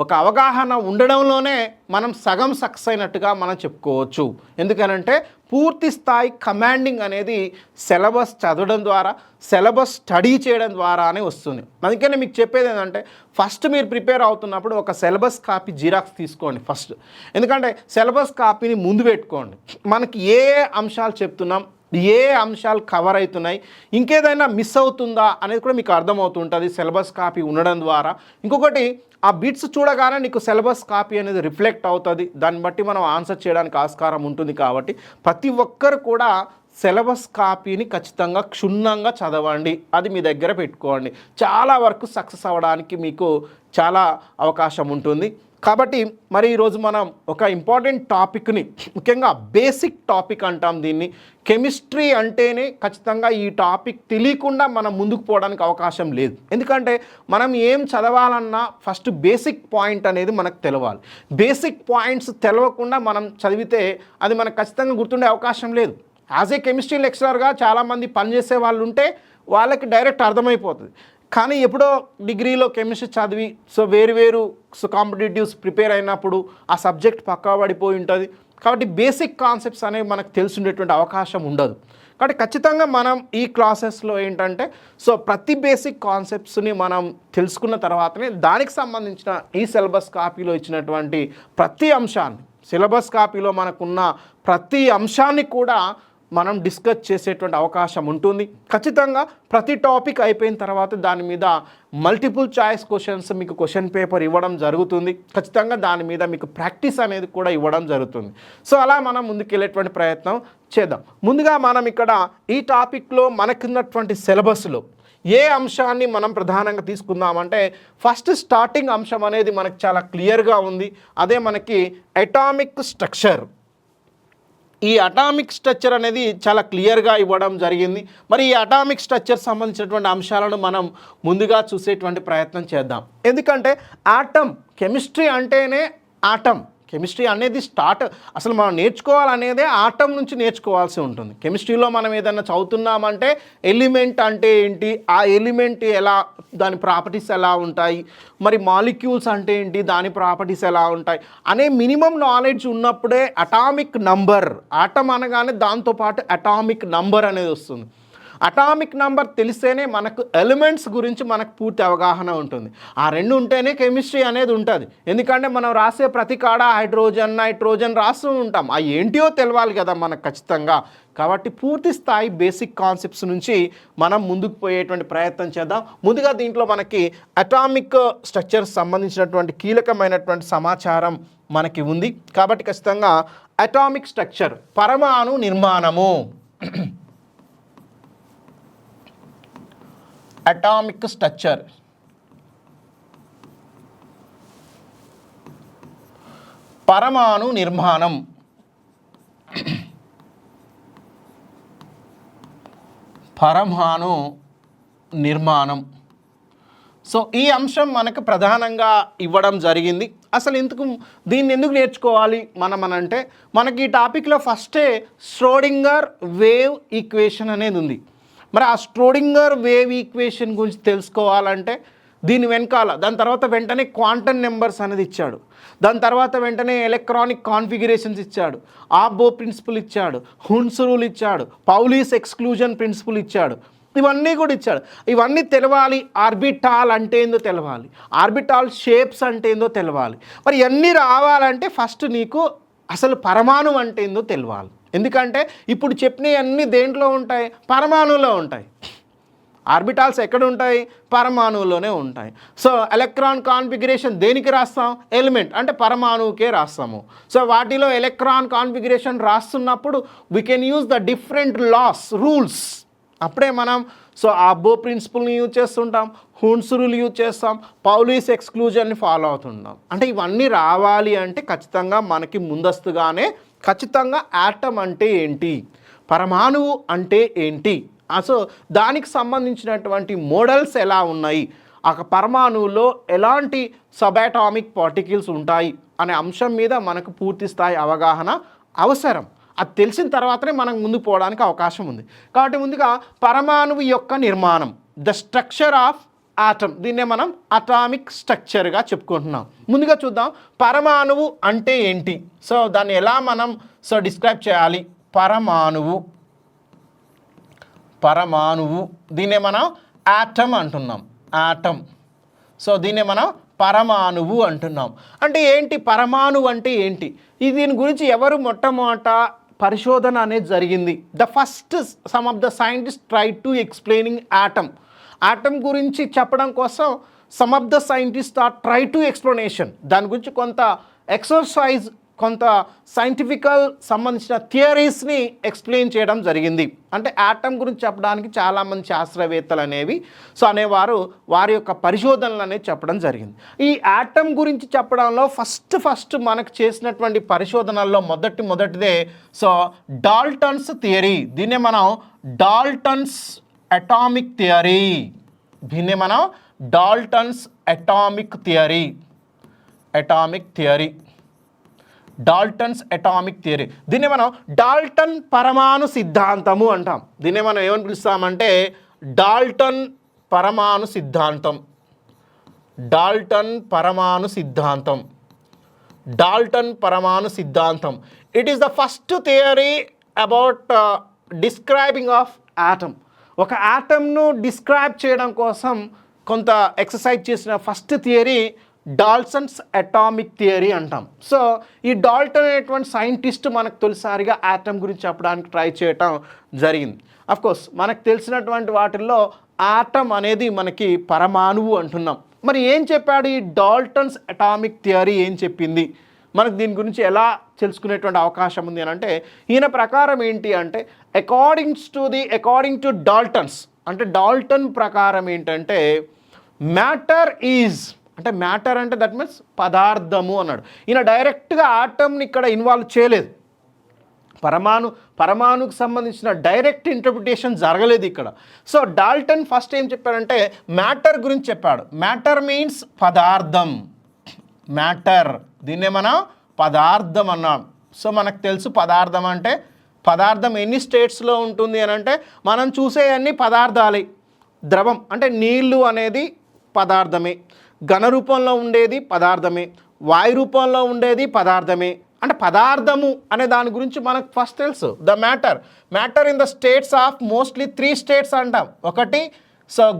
ఒక అవగాహన ఉండడంలోనే మనం సగం సక్సెస్ అయినట్టుగా మనం చెప్పుకోవచ్చు. ఎందుకనంటే పూర్తి స్థాయి కమాండింగ్ అనేది సిలబస్ చదవడం ద్వారా, సిలబస్ స్టడీ చేయడం ద్వారానే వస్తుంది. అందుకని మీకు చెప్పేది ఏంటంటే ఫస్ట్ మీరు ప్రిపేర్ అవుతున్నప్పుడు ఒక సిలబస్ కాపీ జిరాక్స్ తీసుకోండి ఫస్ట్. ఎందుకంటే సిలబస్ కాపీని ముందు పెట్టుకోండి. మనకి ఏ అంశాలు చెప్తున్నాం, ఏ అంశాలు కవర్ అవుతున్నాయి, ఇంకేదైనా మిస్ అవుతుందా అనేది కూడా మీకు అర్థమవుతుంటుంది సిలబస్ కాపీ ఉండడం ద్వారా. ఇంకొకటి ఆ బిట్స్ చూడగానే నీకు సిలబస్ కాపీ అనేది రిఫ్లెక్ట్ అవుతుంది. దాన్ని బట్టి మనం ఆన్సర్ చేయడానికి ఆస్కారం ఉంటుంది. కాబట్టి ప్రతి ఒక్కరు కూడా సిలబస్ కాపీని ఖచ్చితంగా క్షుణ్ణంగా చదవండి, అది మీ దగ్గర పెట్టుకోండి. చాలా వరకు సక్సెస్ అవ్వడానికి మీకు చాలా అవకాశం ఉంటుంది. కాబట్టి మరి ఈరోజు మనం ఒక ఇంపార్టెంట్ టాపిక్ని, ముఖ్యంగా బేసిక్ టాపిక్ అంటాం దీన్ని, కెమిస్ట్రీ అంటేనే ఖచ్చితంగా ఈ టాపిక్ తెలియకుండా మనం ముందుకు పోవడానికి అవకాశం లేదు. ఎందుకంటే మనం ఏం చదవాలన్నా ఫస్ట్ బేసిక్ పాయింట్ అనేది మనకు తెలవాలి. బేసిక్ పాయింట్స్ తెలవకుండా మనం చదివితే అది మనకు ఖచ్చితంగా గుర్తుండే అవకాశం లేదు. యాజ్ ఏ కెమిస్ట్రీ లెక్చరర్గా చాలామంది పనిచేసే వాళ్ళు ఉంటే వాళ్ళకి డైరెక్ట్ అర్థమైపోతుంది. కానీ ఎప్పుడో డిగ్రీలో కెమిస్ట్రీ చదివి వేరు కాంపిటేటివ్స్ ప్రిపేర్ అయినప్పుడు ఆ సబ్జెక్ట్ పక్కా పడిపోయి ఉంటుంది. కాబట్టి బేసిక్ కాన్సెప్ట్స్ అనేవి మనకు తెలిసి ఉండేటువంటి అవకాశం ఉండదు. కాబట్టి ఖచ్చితంగా మనం ఈ క్లాసెస్లో ఏంటంటే ప్రతి బేసిక్ కాన్సెప్ట్స్ని మనం తెలుసుకున్న తర్వాతనే దానికి సంబంధించిన ఈ సిలబస్ కాపీలో ఇచ్చినటువంటి ప్రతి అంశాన్ని, సిలబస్ కాపీలో మనకున్న ప్రతి అంశాన్ని కూడా మనం డిస్కస్ చేసేటువంటి అవకాశం ఉంటుంది. ఖచ్చితంగా ప్రతి టాపిక్ అయిపోయిన తర్వాత దాని మీద మల్టిపుల్ చాయిస్ క్వశ్చన్స్ మీకు క్వశ్చన్ పేపర్ ఇవ్వడం జరుగుతుంది. ఖచ్చితంగా దాని మీద మీకు ప్రాక్టీస్ అనేది కూడా ఇవ్వడం జరుగుతుంది. అలా మనం ముందుకెళ్ళేటువంటి ప్రయత్నం చేద్దాం. ముందుగా మనం ఇక్కడ ఈ టాపిక్లో మనకున్నటువంటి సిలబస్లో ఏ అంశాన్ని మనం ప్రధానంగా తీసుకుందామంటే ఫస్ట్ స్టార్టింగ్ అంశం అనేది మనకు చాలా క్లియర్గా ఉంది. అదే మనకి అటామిక్ స్ట్రక్చర్. ఈ అటామిక్ స్ట్రక్చర్ అనేది చాలా క్లియర్గా ఇవ్వడం జరిగింది. మరి ఈ అటామిక్ స్ట్రక్చర్ సంబంధించినటువంటి అంశాలను మనం ముందుగా చూసేటువంటి ప్రయత్నం చేద్దాం. ఎందుకంటే ఆటమ్, కెమిస్ట్రీ అంటేనే ఆటమ్. కెమిస్ట్రీ అనేది అసలు మనం నేర్చుకోవాలనేదే ఆటమ్ నుంచి నేర్చుకోవాల్సి ఉంటుంది. కెమిస్ట్రీలో మనం ఏదైనా చదువుతున్నామంటే ఎలిమెంట్ అంటే ఏంటి, ఆ ఎలిమెంట్ ఎలా, దాని ప్రాపర్టీస్ ఎలా ఉంటాయి, మరి మాలిక్యూల్స్ అంటే ఏంటి, దాని ప్రాపర్టీస్ ఎలా ఉంటాయి అనే మినిమం నాలెడ్జ్ ఉన్నప్పుడే అటామిక్ నంబర్, ఆటమ్ అనగానే దాంతోపాటు అటామిక్ నంబర్ అనేది వస్తుంది. అటామిక్ నంబర్ తెలిస్తేనే మనకు ఎలిమెంట్స్ గురించి మనకు పూర్తి అవగాహన ఉంటుంది. ఆ రెండు ఉంటేనే కెమిస్ట్రీ అనేది ఉంటుంది. ఎందుకంటే మనం రాసే ప్రతి కాడ హైడ్రోజన్, నైట్రోజన్ రాస్తూ ఉంటాం. ఆ ఏంటియో తెలవాలి కదా మనకు ఖచ్చితంగా. కాబట్టి పూర్తి స్థాయి బేసిక్ కాన్సెప్ట్స్ నుంచి మనం ముందుకు పోయేటువంటి ప్రయత్నం చేద్దాం. ముందుగా దీంట్లో మనకి అటామిక్ స్ట్రక్చర్స్ సంబంధించినటువంటి కీలకమైనటువంటి సమాచారం మనకి ఉంది. కాబట్టి ఖచ్చితంగా అటామిక్ స్ట్రక్చర్, పరమాణు నిర్మాణము. అటామిక్ స్ట్రక్చర్, పరమాణు నిర్మాణం. పరమాణు నిర్మాణం. ఈ అంశం మనకు ప్రధానంగా ఇవ్వడం జరిగింది. అసలు దీన్ని ఎందుకు నేర్చుకోవాలి మనం అంటే మనకి ఈ టాపిక్లో ఫస్టే ష్రోడింగర్ వేవ్ ఈక్వేషన్ అనేది ఉంది. మరి ఆ ష్రోడింగర్ వేవ్ ఈక్వేషన్ గురించి తెలుసుకోవాలంటే దీని వెనకాల, దాని తర్వాత వెంటనే క్వాంటమ్ నెంబర్స్ అనేది ఇచ్చాడు. దాని తర్వాత వెంటనే ఎలక్ట్రానిక్ కాన్ఫిగరేషన్స్ ఇచ్చాడు, ఆబో ప్రిన్సిపల్ ఇచ్చాడు, హున్స్ రూల్ ఇచ్చాడు, పౌలీస్ ఎక్స్క్లూజన్ ప్రిన్సిపల్ ఇచ్చాడు. ఇవన్నీ కూడా ఇచ్చాడు. ఇవన్నీ తెలవాలి. ఆర్బిటాల్ అంటే ఏందో తెలవాలి, ఆర్బిటాల్ షేప్స్ అంటే ఏందో తెలవాలి. మరి ఇవన్నీ రావాలంటే ఫస్ట్ నీకు అసలు పరమాణు అంటే ఏందో తెలవాలి. ఎందుకంటే ఇప్పుడు చెప్పినవన్నీ దేంట్లో ఉంటాయి, పరమాణువులో ఉంటాయి. ఆర్బిటాల్స్ ఎక్కడ ఉంటాయి, పరమాణువులోనే ఉంటాయి. ఎలక్ట్రాన్ కాన్ఫిగరేషన్ దేనికి రాస్తాం, ఎలిమెంట్ అంటే పరమాణువుకే రాస్తాము. వాటిలో ఎలక్ట్రాన్ కాన్ఫిగరేషన్ రాస్తున్నప్పుడు we can use the different laws, rules. అప్పుడే మనం ఆబో ప్రిన్సిపల్ని యూజ్ చేస్తుంటాం, హున్స్ రూల్ యూజ్ చేస్తాం, పౌలీస్ ఎక్స్క్లూజన్ని ఫాలో అవుతుంటాం. అంటే ఇవన్నీ రావాలి అంటే ఖచ్చితంగా మనకి ముందస్తుగానే ఖచ్చితంగా ఆటమ్ అంటే ఏంటి, పరమాణువు అంటే ఏంటి, దానికి సంబంధించినటువంటి మోడల్స్ ఎలా ఉన్నాయి, ఆ పరమాణువులో ఎలాంటి సబాటామిక్ పార్టికల్స్ ఉంటాయి అనే అంశం మీద మనకు పూర్తి స్థాయి అవగాహన అవసరం. అది తెలిసిన తర్వాతనే మనం ముందుకు పోవడానికి అవకాశం ఉంది. కాబట్టి ముందుగా పరమాణువు యొక్క నిర్మాణం, ద స్ట్రక్చర్ ఆఫ్ ఆటమ్, దీన్నే మనం అటామిక్ స్ట్రక్చర్గా చెప్పుకుంటున్నాం. ముందుగా చూద్దాం పరమాణువు అంటే ఏంటి. దాన్ని ఎలా మనం డిస్క్రైబ్ చేయాలి. పరమాణువు దీన్నే మనం ఆటమ్ అంటున్నాం, ఆటమ్. దీన్నే మనం పరమాణువు అంటున్నాం. అంటే ఏంటి పరమాణువు అంటే ఏంటి, దీని గురించి ఎవరు మొట్టమొదట పరిశోధన అనేది జరిగింది. The first some of the scientist try to explaining atom గురించి చెప్పడం కోసం some of the scientist are try to explanation, దాని గురించి కొంత ఎక్సర్సైజ్, కొంత సైంటిఫికల్ సంబంధించిన థియరీస్ని ఎక్స్ప్లెయిన్ చేయడం జరిగింది. అంటే యాటమ్ గురించి చెప్పడానికి చాలామంది శాస్త్రవేత్తలు అనేవి అనేవారు వారి యొక్క పరిశోధనలు అనేవి చెప్పడం జరిగింది. ఈ యాటమ్ గురించి చెప్పడంలో ఫస్ట్ మనకు చేసినటువంటి పరిశోధనల్లో మొదటిదే డాల్టన్స్ థియరీ. దీన్నే మనం Dalton's atomic theory. Dalton's atomic theory. Dalton's atomic theory. దీన్ని మనం డాల్టన్ పరమాణు సిద్ధాంతము అంటాం. దీన్ని మనం ఏమని పిలుస్తామంటే డాల్టన్ పరమాణు సిద్ధాంతం. డాల్టన్ పరమాణు సిద్ధాంతం. It is the first theory about describing of atom. ఒక యాటమ్ను డిస్క్రైబ్ చేయడం కోసం కొంత ఎక్సర్సైజ్ చేసిన first theory Dalton's atomic theory అంటాం. ఈ డాల్టన్ అనేటువంటి సైంటిస్ట్ మనకు తొలిసారిగా యాటమ్ గురించి చెప్పడానికి ట్రై చేయటం జరిగింది. అఫ్కోర్స్ మనకు తెలిసినటువంటి వాటిల్లో యాటమ్ అనేది మనకి పరమాణువు అంటున్నాం. మరి ఏం చెప్పాడు ఈ డాల్టన్స్ అటామిక్ థియరీ? ఏం చెప్పింది? మనకు దీని గురించి ఎలా తెలుసుకునేటువంటి అవకాశం ఉంది అని అంటే ఈయన ప్రకారం ఏంటి అంటే అకార్డింగ్ టు డాల్టన్స్, అంటే డాల్టన్ ప్రకారం ఏంటంటే మ్యాటర్ అంటే దట్ మీన్స్ పదార్థము అన్నాడు. ఈయన డైరెక్ట్గా ఆటమ్ని ఇక్కడ ఇన్వాల్వ్ చేయలేదు. పరమాణుకు సంబంధించిన డైరెక్ట్ ఇంటర్ప్రిటేషన్ జరగలేదు ఇక్కడ. డాల్టన్ ఫస్ట్ ఏం చెప్పాడంటే మ్యాటర్ గురించి చెప్పాడు. మ్యాటర్ మీన్స్ పదార్థం. దీన్నే మనం పదార్థం అన్నాం. మనకు తెలుసు పదార్థం అంటే పదార్థం ఎన్ని స్టేట్స్లో ఉంటుంది అని అంటే మనం చూసే అన్ని పదార్థాలే. ద్రవం అంటే నీళ్ళు అనేది పదార్థమే, ఘన రూపంలో ఉండేది పదార్థమే, వాయు రూపంలో ఉండేది పదార్థమే. అంటే పదార్థము అనే దాని గురించి మనకు ఫస్ట్ తెలుసు. The matter in the states of mostly 3 states అంటాం. ఒకటి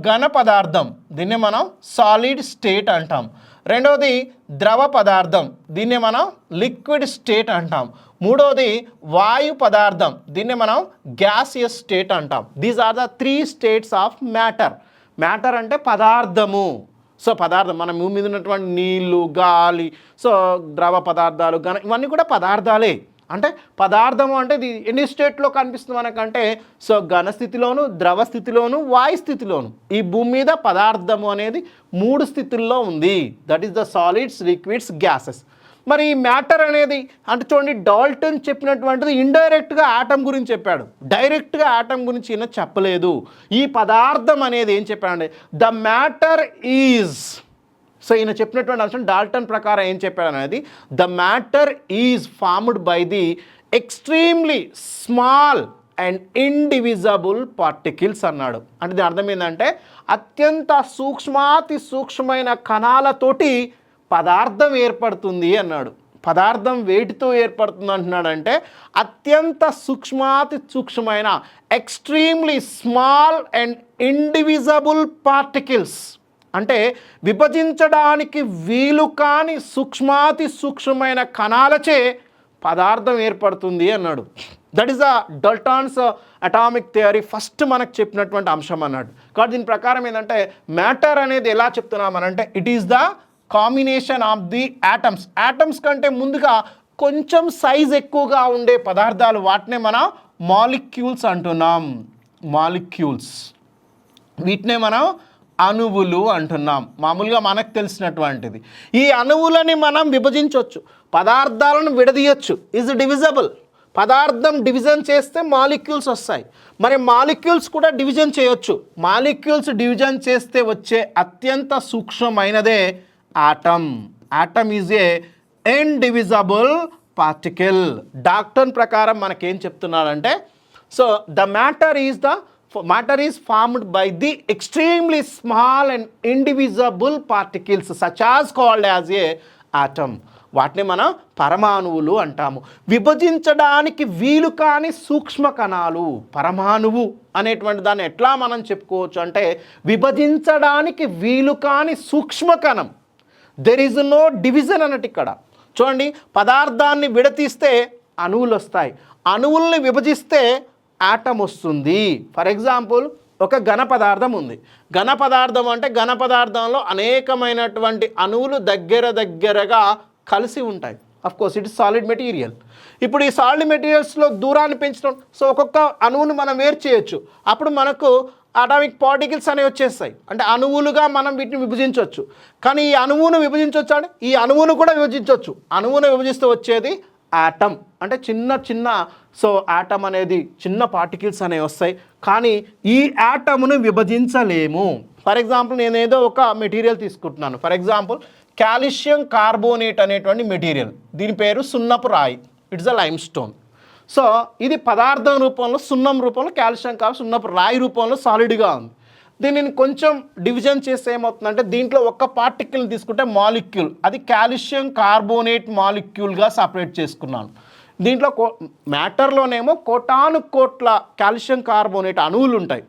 ఘన పదార్థం, దీన్నే మనం సాలిడ్ స్టేట్ అంటాం. రెండవది ద్రవ పదార్థం, దీన్నే మనం లిక్విడ్ స్టేట్ అంటాం. మూడవది వాయు పదార్థం, దీన్నే మనం గ్యాసియస్ స్టేట్ అంటాం. These are the 3 states of matter అంటే పదార్థము. పదార్థం మన భూమి మీద ఉన్నటువంటి నీళ్ళు, గాలి, ద్రవ పదార్థాలు, ఇవన్నీ కూడా పదార్థాలే. అంటే పదార్థము అంటే ఇది ఎన్ని స్టేట్లో కనిపిస్తుంది మనకంటే ఘన స్థితిలోను, ద్రవ స్థితిలోను, వాయు స్థితిలోను. ఈ భూమి మీద పదార్థము అనేది 3 స్థితుల్లో ఉంది. That is the solids, liquids, gases. మరి ఈ మ్యాటర్ అనేది అంటే చూడండి, డాల్టన్ చెప్పినటువంటిది ఇండైరెక్ట్గా ఆటమ్ గురించి చెప్పాడు, డైరెక్ట్గా ఆటమ్ గురించి ఈయన చెప్పలేదు. ఈ పదార్థం అనేది ఏం చెప్పాడంటే ద మ్యాటర్ ఈజ్. ఈయన చెప్పినటువంటి అంశం డాల్టన్ ప్రకారం ఏం చెప్పాడు అనేది the matter is formed by the extremely small and indivisible particles అన్నాడు. అంటే దీని అర్థం ఏంటంటే అత్యంత సూక్ష్మాతి సూక్ష్మమైన కణాలతోటి పదార్థం ఏర్పడుతుంది అన్నాడు. పదార్థం వేటితో ఏర్పడుతుంది అంటున్నాడంటే అత్యంత సూక్ష్మాతి సూక్ష్మమైన extremely small and indivisible particles, అంటే విభజించడానికి వీలు కాని సూక్ష్మాతి సూక్ష్మమైన కణాలచే పదార్థం ఏర్పడుతుంది అన్నాడు. That is the Dalton's atomic theory first మనకు చెప్పినటువంటి అంశం అన్నాడు. కాబట్టి దీని ప్రకారం ఏంటంటే మ్యాటర్ అనేది ఎలా చెప్తున్నామనంటే it is the combination of the atoms కంటే ముందుగా కొంచెం సైజ్ ఎక్కువగా ఉండే పదార్థాలు, వాటినే మనం మాలిక్యూల్స్ అంటున్నాం. వీటినే మనం అణువులు అంటున్నాం. మామూలుగా మనకు తెలిసినటువంటిది. ఈ అణువులని మనం విభజించవచ్చు, పదార్థాలను విడదీయచ్చు. Is divisible. పదార్థం డివిజన్ చేస్తే మాలిక్యూల్స్ వస్తాయి. మరి మాలిక్యూల్స్ కూడా డివిజన్ చేయొచ్చు. మాలిక్యూల్స్ డివిజన్ చేస్తే వచ్చే అత్యంత సూక్ష్మమైనదే atom is a indivisible particle. Dalton ప్రకారం మనకేం చెప్తున్నాడంటే the matter is formed by the extremely small and indivisible particles such as called as a atom. వాటిని మనం పరమాణువులు అంటాము. విభజించడానికి వీలు కాని సూక్ష్మ కణాలు. పరమాణువు అనేటువంటి దాన్ని ఎట్లా మనం చెప్పుకోవచ్చు అంటే విభజించడానికి వీలు కాని సూక్ష్మ కణం. దెర్ ఈజ్ నో డివిజన్ అన్నట్టు. ఇక్కడ చూడండి, పదార్థాన్ని విడతీస్తే అణువులు వస్తాయి, అణువుల్ని విభజిస్తే ఆటం వస్తుంది. ఫర్ ఎగ్జాంపుల్, ఒక ఘన పదార్థం ఉంది. ఘన పదార్థం అంటే ఘన పదార్థంలో అనేకమైనటువంటి అణువులు దగ్గరగా కలిసి ఉంటాయి. Of course it is solid material. ఇప్పుడు ఈ సాలిడ్ మెటీరియల్స్లో దూరాన్ని పెంచడం, సో ఒక్కొక్క అణువును మనం వేరు చేయొచ్చు. అప్పుడు మనకు అటామిక్ పార్టికల్స్ అనేవి వచ్చేస్తాయి. అంటే అణువులుగా మనం వీటిని విభజించవచ్చు. కానీ ఈ అణువును విభజించవచ్చు అంటే ఈ అణువును కూడా విభజించవచ్చు. అణువును విభజిస్తూ వచ్చేది ఆటమ్. అంటే చిన్న చిన్న సో ఆటమ్ అనేది చిన్న పార్టికల్స్ అనేవి వస్తాయి. కానీ ఈ ఆటమ్ను విభజించలేము. ఫర్ ఎగ్జాంపుల్ నేను ఏదో ఒక మెటీరియల్ తీసుకుంటున్నాను. ఫర్ ఎగ్జాంపుల్ కాల్షియం కార్బోనేట్ అనేటువంటి మెటీరియల్, దీని పేరు సున్నపు రాయి. It's a lime stone. So ఇది పదార్థం రూపంలో సున్నం రూపంలో కాల్షియం సున్నపు రాయి రూపంలో సాలిడ్గా ఉంది. దీనిని కొంచెం డివిజన్ చేస్తే ఏమవుతుందంటే దీంట్లో ఒక్క పార్టికల్ని తీసుకుంటే మాలిక్యూల్, అది కాల్షియం కార్బోనేట్ మాలిక్యూల్గా సపరేట్ చేసుకున్నాను. దీంట్లో మ్యాటర్లోనేమో కోటాను కోట్ల కాల్షియం కార్బోనేట్ అణువులు ఉంటాయి.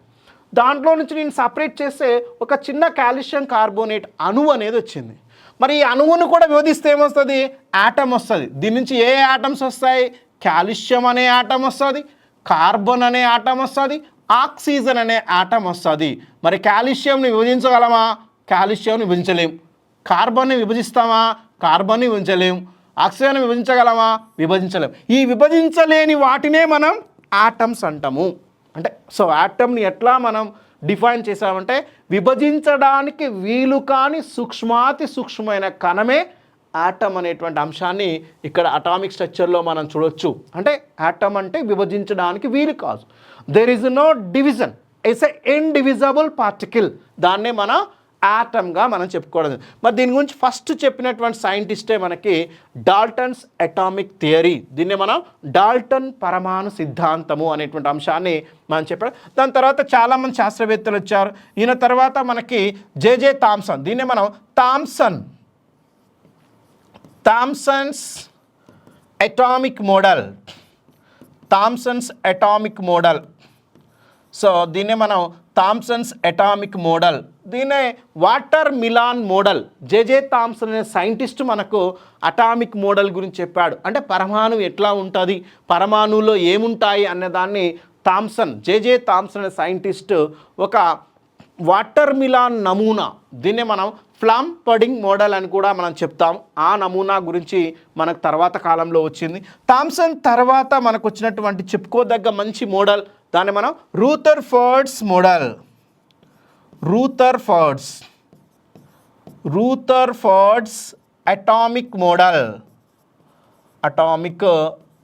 దాంట్లో నుంచి నేను సపరేట్ చేస్తే ఒక చిన్న కాల్షియం కార్బోనేట్ అణువు అనేది వచ్చింది. మరి ఈ అణువును కూడా విభజిస్తే ఏమొస్తుంది? ఆటమ్ వస్తుంది. దీని నుంచి ఏ ఆటమ్స్ వస్తాయి? కాల్షియం అనే ఆటమ్ వస్తుంది, కార్బన్ అనే ఆటమ్ వస్తుంది, ఆక్సిజన్ అనే ఆటమ్ వస్తుంది. మరి కాల్షియంని విభజించగలమా? కాల్షియంని విభజించలేం. కార్బన్ని విభజిస్తామా? కార్బన్ని విభజించలేం. ఆక్సిజన్ విభజించగలమా? విభజించలేం. ఈ విభజించలేని వాటినే మనం ఆటమ్స్ అంటాము. అంటే సో ఆటమ్ని ఎట్లా మనం డిఫైన్ చేసామంటే విభజించడానికి వీలు కాని సూక్ష్మాతి సూక్ష్మమైన కణమే ఆటమ్ అనేటువంటి అంశాన్ని ఇక్కడ అటామిక్ స్ట్రక్చర్లో మనం చూడొచ్చు. అంటే ఆటమ్ అంటే విభజించడానికి వీలు కాదు. There is no division, it's a indivisible particle. దాన్నే మన ఆటమ్గా మనం చెప్పుకోవడం. మరి దీని గురించి ఫస్ట్ చెప్పినటువంటి సైంటిస్టే మనకి డాల్టన్స్ అటామిక్ థియరీ. దీన్నే మనం డాల్టన్ పరమాణు సిద్ధాంతము అనేటువంటి అంశాన్ని మనం చెప్పాడు. దాని తర్వాత చాలామంది శాస్త్రవేత్తలు వచ్చారు. ఈయన తర్వాత మనకి జేజే థామ్సన్, దీన్నే మనం Thomsons atomic model, Thomsons atomic model. So దీన్నే మనం థామ్సన్స్ అటామిక్ మోడల్, దీన్నే water melon model. J J Thomson అనే సైంటిస్ట్ మనకు అటామిక్ మోడల్ గురించి చెప్పాడు. అంటే పరమాణువు ఎట్లా ఉంటుంది, పరమాణువులో ఏముంటాయి అన్నదాన్ని జేజే థామ్సన్ అనే సైంటిస్ట్ ఒక వాటర్ మిలాన్ నమూనా, దీన్నే మనం ఫ్లామ్ పడింగ్ మోడల్ అని కూడా మనం చెప్తాం. ఆ నమూనా గురించి మనకు తర్వాత కాలంలో వచ్చింది. థామ్సన్ తర్వాత మనకు వచ్చినటువంటి చెప్పుకోదగ్గ మంచి మోడల్, దాన్ని మనం Rutherford's model. Rutherford's atomic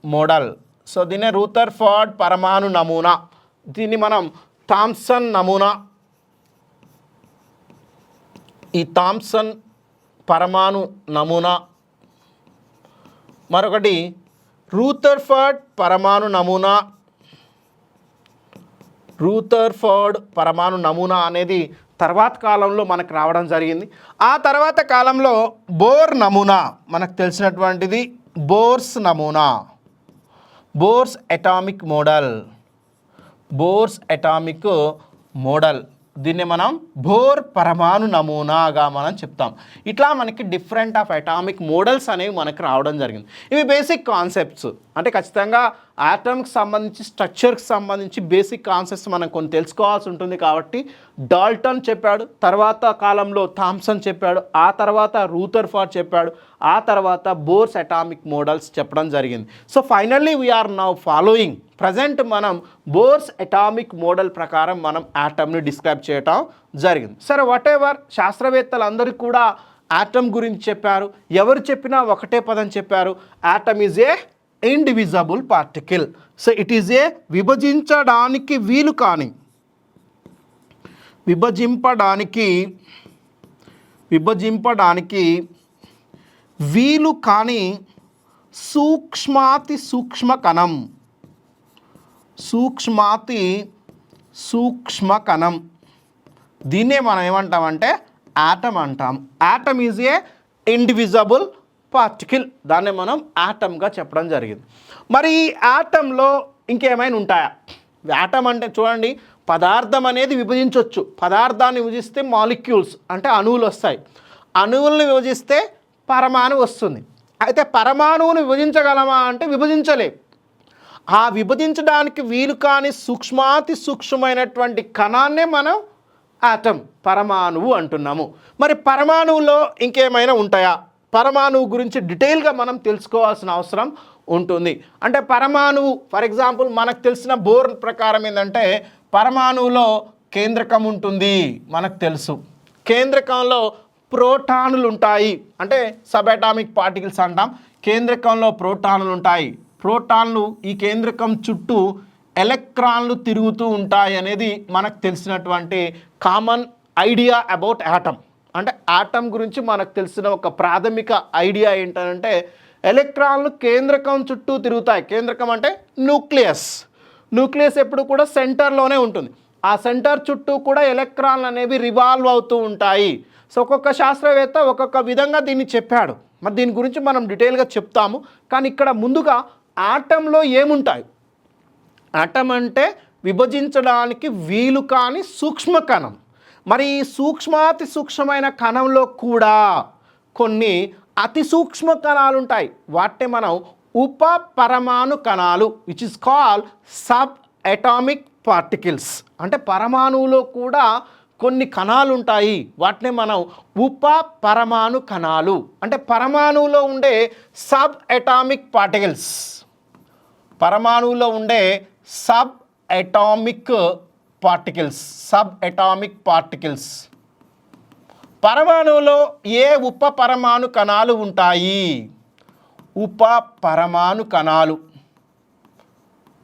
model. So దీన్నే రూథర్ఫర్డ్ పరమాణు నమూనా, దీన్ని మనం థామ్సన్ నమూనా. ఈ థామ్సన్ పరమాణు నమూనా, మరొకటి రూథర్ఫర్డ్ పరమాణు నమూనా. రూథర్ఫర్డ్ పరమాణు నమూనా అనేది తర్వాత కాలంలో మనకు రావడం జరిగింది. ఆ తర్వాత కాలంలో బోర్ నమూనా, మనకు తెలిసినటువంటిది బోర్స్ నమూనా, బోర్స్ అటామిక్ మోడల్, దీన్ని మనం బోర్ పరమాణు నమూనాగా మనం చెప్తాం. ఇట్లా మనకి డిఫరెంట్ ఆఫ్ అటామిక్ మోడల్స్ అనేవి మనకు రావడం జరిగింది. ఇవి బేసిక్ కాన్సెప్ట్స్. అంటే ఖచ్చితంగా ఆటమ్కి సంబంధించి స్ట్రక్చర్కి సంబంధించి బేసిక్ కాన్సెప్ట్స్ మనం కొన్ని తెలుసుకోవాల్సి ఉంటుంది. కాబట్టి డాల్టన్ చెప్పాడు, తర్వాత కాలంలో థామ్సన్ చెప్పాడు, ఆ తర్వాత రూథర్ఫర్డ్ చెప్పాడు, ఆ తర్వాత బోర్స్ అటామిక్ మోడల్స్ చెప్పడం జరిగింది. So finally we are now following present మనం బోర్స్ అటామిక్ మోడల్ ప్రకారం మనం ఆటమ్ని డిస్క్రైబ్ చేయటం జరిగింది. సరే, వాట్ ఎవర్, శాస్త్రవేత్తలందరికీ కూడా ఆటమ్ గురించి చెప్పారు. ఎవరు చెప్పినా ఒకటే పదం చెప్పారు, atom is a indivisible particle. So it is a విభజించడానికి వీలు కాని, విభజింపడానికి వీలు కాని సూక్ష్మాతి సూక్ష్మ కణం, దీన్నే మనం ఏమంటామంటే ఆటమ్ అంటాం. Atom is a indivisible particle, దాన్ని మనం ఆటమ్గా చెప్పడం జరిగింది. మరి ఈ ఆటంలో ఇంకేమైనా ఉంటాయా? ఆటమ్ అంటే చూడండి, పదార్థం అనేది విభజించవచ్చు. పదార్థాన్ని విభజిస్తే మాలిక్యూల్స్ అంటే అణువులు వస్తాయి. అణువులను విభజిస్తే పరమాణు వస్తుంది. అయితే పరమాణువును విభజించగలమా అంటే విభజించలేం. ఆ విభజించడానికి వీలు కాని సూక్ష్మాతి సూక్ష్మమైనటువంటి కణాన్నే మనం ఆటమ్, పరమాణువు అంటున్నాము. మరి పరమాణువులో ఇంకేమైనా ఉంటాయా? పరమాణువు గురించి డీటెయిల్గా మనం తెలుసుకోవాల్సిన అవసరం ఉంటుంది. అంటే పరమాణువు ఫర్ ఎగ్జాంపుల్ మనకు తెలిసిన బోర్ ప్రకారం ఏంటంటే పరమాణువులో కేంద్రకం ఉంటుంది, మనకు తెలుసు. కేంద్రకంలో ప్రోటానులు ఉంటాయి, అంటే సబ్ అటామిక్ పార్టికల్స్ అంటాం. కేంద్రకంలో ప్రోటానులు ఉంటాయి. ప్రోటాన్లు ఈ కేంద్రకం చుట్టూ ఎలక్ట్రాన్లు తిరుగుతూ ఉంటాయి అనేది మనకు తెలిసినటువంటి కామన్ ఐడియా అబౌట్ యాటమ్. అంటే యాటమ్ గురించి మనకు తెలిసిన ఒక ప్రాథమిక ఐడియా ఏంటంటే ఎలక్ట్రాన్లు కేంద్రకం చుట్టూ తిరుగుతాయి. కేంద్రకం అంటే న్యూక్లియస్. న్యూక్లియస్ ఎప్పుడు కూడా సెంటర్లోనే ఉంటుంది. ఆ సెంటర్ చుట్టూ కూడా ఎలక్ట్రాన్లు అనేవి రివాల్వ్ అవుతూ ఉంటాయి. సో ఒక్కొక్క శాస్త్రవేత్త ఒక్కొక్క విధంగా దీన్ని చెప్పాడు. మరి దీని గురించి మనం డీటెయిల్గా చెప్తాము. కానీ ఇక్కడ ముందుగా ఆటంలో ఏముంటాయి? ఆటం అంటే విభజించడానికి వీలు కాని సూక్ష్మ కణం. మరి ఈ సూక్ష్మాతి సూక్ష్మమైన కణంలో కూడా కొన్ని అతి సూక్ష్మ కణాలు ఉంటాయి. వాటిని మనం ఉప పరమాణు కణాలు which is call sub atomic particles. అంటే పరమాణువులో కూడా కొన్ని కణాలు ఉంటాయి, వాటిని మనం ఉప పరమాణు కణాలు. అంటే పరమాణువులో ఉండే సబ్ అటామిక్ పార్టికల్స్, పరమాణువులో ఉండే sub atomic particles, sub atomic particles. పరమాణువులో ఏ ఉప పరమాణు కణాలు ఉంటాయి? ఉప పరమాణు కణాలు.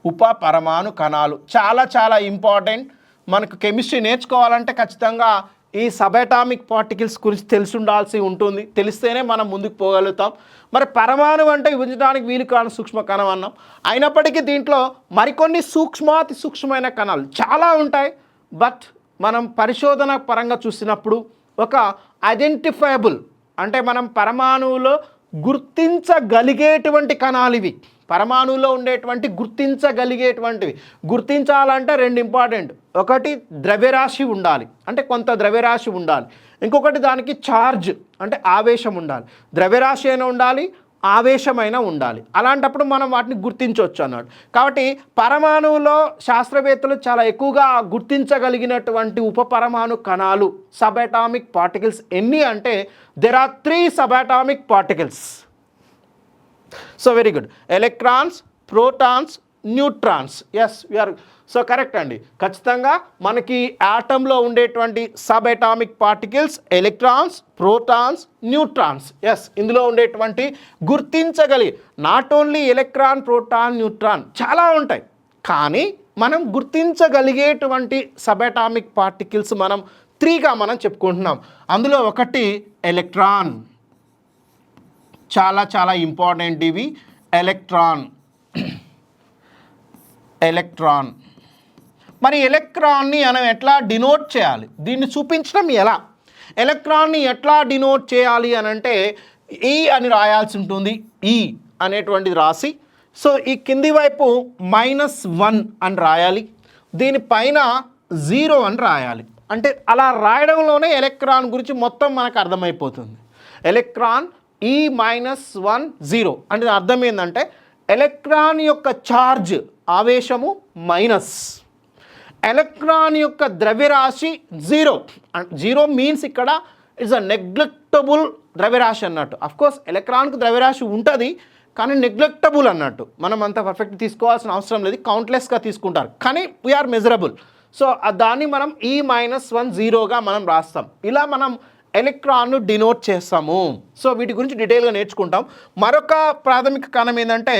ఉప పరమాణు కణాలు చాలా చాలా ఇంపార్టెంట్. మనకు కెమిస్ట్రీ నేర్చుకోవాలంటే ఖచ్చితంగా ఈ సబ్ అటామిక్ పార్టికల్స్ గురించి తెలిసి ఉండాల్సి ఉంటుంది. తెలిస్తేనే మనం ముందుకు పోగలుగుతాం. మరి పరమాణు అంటే విభజించడానికి వీలు కాని సూక్ష్మ కణం అన్నాం. అయినప్పటికీ దీంట్లో మరికొన్ని సూక్ష్మాతి సూక్ష్మమైన కణాలు చాలా ఉంటాయి. బట్ మనం పరిశోధన పరంగా చూసినప్పుడు ఒక ఐడెంటిఫైబుల్ అంటే మనం పరమాణువులో గుర్తించగలిగేటువంటి కణాలు ఇవి. పరమాణువులో ఉండేటువంటి గుర్తించగలిగేటువంటివి. గుర్తించాలంటే రెండు ఇంపార్టెంట్. ఒకటి ద్రవ్యరాశి ఉండాలి, అంటే కొంత ద్రవ్యరాశి ఉండాలి. ఇంకొకటి దానికి ఛార్జ్ అంటే ఆవేశం ఉండాలి. ద్రవ్యరాశి అయినా ఉండాలి, ఆవేశమైనా ఉండాలి. అలాంటప్పుడు మనం వాటిని గుర్తించవచ్చు అన్నాడు. కాబట్టి పరమాణువులో శాస్త్రవేత్తలు చాలా ఎక్కువగా గుర్తించగలిగినటువంటి ఉప పరమాణు కణాలు సబ్ అటామిక్ పార్టికల్స్ ఎన్ని అంటే there are 3 sub atomic particles. So very good. Electrons, protons, neutrons. Yes we are so correct అండి. ఖచ్చితంగా మనకి యాటంలో ఉండేటువంటి sub atomic particles electrons, protons, neutrons. Yes ఇందులో ఉండేటువంటి గుర్తించగలిగి not only electron, proton, neutron చాలా ఉంటాయి. కానీ మనం గుర్తించగలిగేటువంటి సబ్ అటామిక్ పార్టికల్స్ మనం 3గా మనం చెప్పుకుంటున్నాం. అందులో ఒకటి ఎలక్ట్రాన్. చాలా చాలా ఇంపార్టెంట్ ఇవి. ఎలక్ట్రాన్. ఎలక్ట్రాన్ మరి ఎలక్ట్రాన్ని మనం ఎట్లా డినోట్ చేయాలి? దీన్ని చూపించడం ఎలా? ఎలక్ట్రాన్ని ఎట్లా డినోట్ చేయాలి అని అంటే ఈ అని రాయాల్సి ఉంటుంది. ఈ అనేటువంటిది రాసి సో ఈ కింది వైపు -1 అని రాయాలి, దీనిపైన 0 అని రాయాలి. అంటే అలా రాయడంలోనే ఎలక్ట్రాన్ గురించి మొత్తం మనకు అర్థమైపోతుంది. ఎలక్ట్రాన్ E-1 0 అంటే అర్థం ఏంటంటే ఎలక్ట్రాన్ యొక్క ఛార్జ్ ఆవేశము మైనస్, ఎలక్ట్రాన్ యొక్క ద్రవ్యరాశి 0. 0 మీన్స్ ఇక్కడ ఇట్స్ అ నెగ్లెక్టబుల్ ద్రవ్యరాశి అన్నట్టు. అఫ్కోర్స్ ఎలక్ట్రాన్కు ద్రవ్యరాశి ఉంటుంది కానీ నెగ్లెక్టబుల్ అన్నట్టు. మనం అంత పర్ఫెక్ట్ తీసుకోవాల్సిన అవసరం లేదు, కౌంట్లెస్గా తీసుకుంటారు కానీ వీఆర్ మెజరబుల్. సో దాన్ని మనం E-1 0గా మనం రాస్తాం. ఇలా మనం ఎలక్ట్రాన్ను డినోట్ చేస్తాము. సో వీటి గురించి డీటెయిల్గా నేర్చుకుంటాం. మరొక ప్రాథమిక కణం ఏంటంటే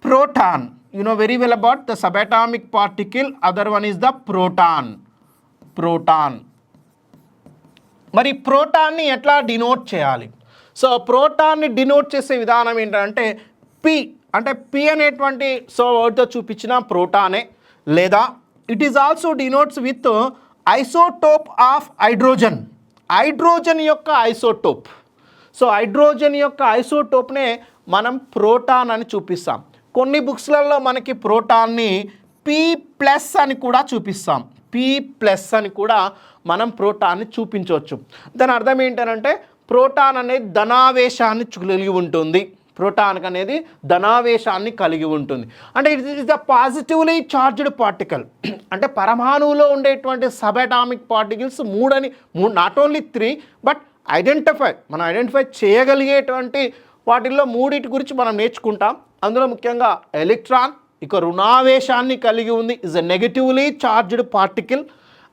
proton. You know very well about the sub atomic particle. Other one is the proton. Proton. మరి ప్రోటాన్ని ఎట్లా డినోట్ చేయాలి? సో ప్రోటాన్ని డినోట్ చేసే విధానం ఏంటంటే పి అంటే పి అనేటువంటి సో వర్డ్తో చూపించిన ప్రోటానే, లేదా it is also denotes with isotope of hydrogen. Hydrogen యొక్క ఐసోటోప్. సో హైడ్రోజన్ యొక్క ఐసోటోప్నే మనం ప్రోటాన్ అని చూపిస్తాం. కొన్ని బుక్స్లలో మనకి ప్రోటాన్ని P+ అని కూడా చూపిస్తాం. P+ అని కూడా మనం ప్రోటాన్ని చూపించవచ్చు. దాని అర్థం ఏంటంటే ప్రోటాన్ అనేది ధనావేశాన్ని కలిగి ఉంటుంది. ప్రోటాన్ అనేది ధనావేశాన్ని కలిగి ఉంటుంది. అంటే it is the positively charged particle. అంటే పరమాణువులో ఉండేటువంటి sub atomic particles 3 not only 3 but మనం ఐడెంటిఫై చేయగలిగేటువంటి వాటిల్లో మూడింటి గురించి మనం నేర్చుకుంటాం. అందులో ముఖ్యంగా ఎలక్ట్రాన్ ఇక రుణావేశాన్ని కలిగి ఉంది, is a negatively charged particle.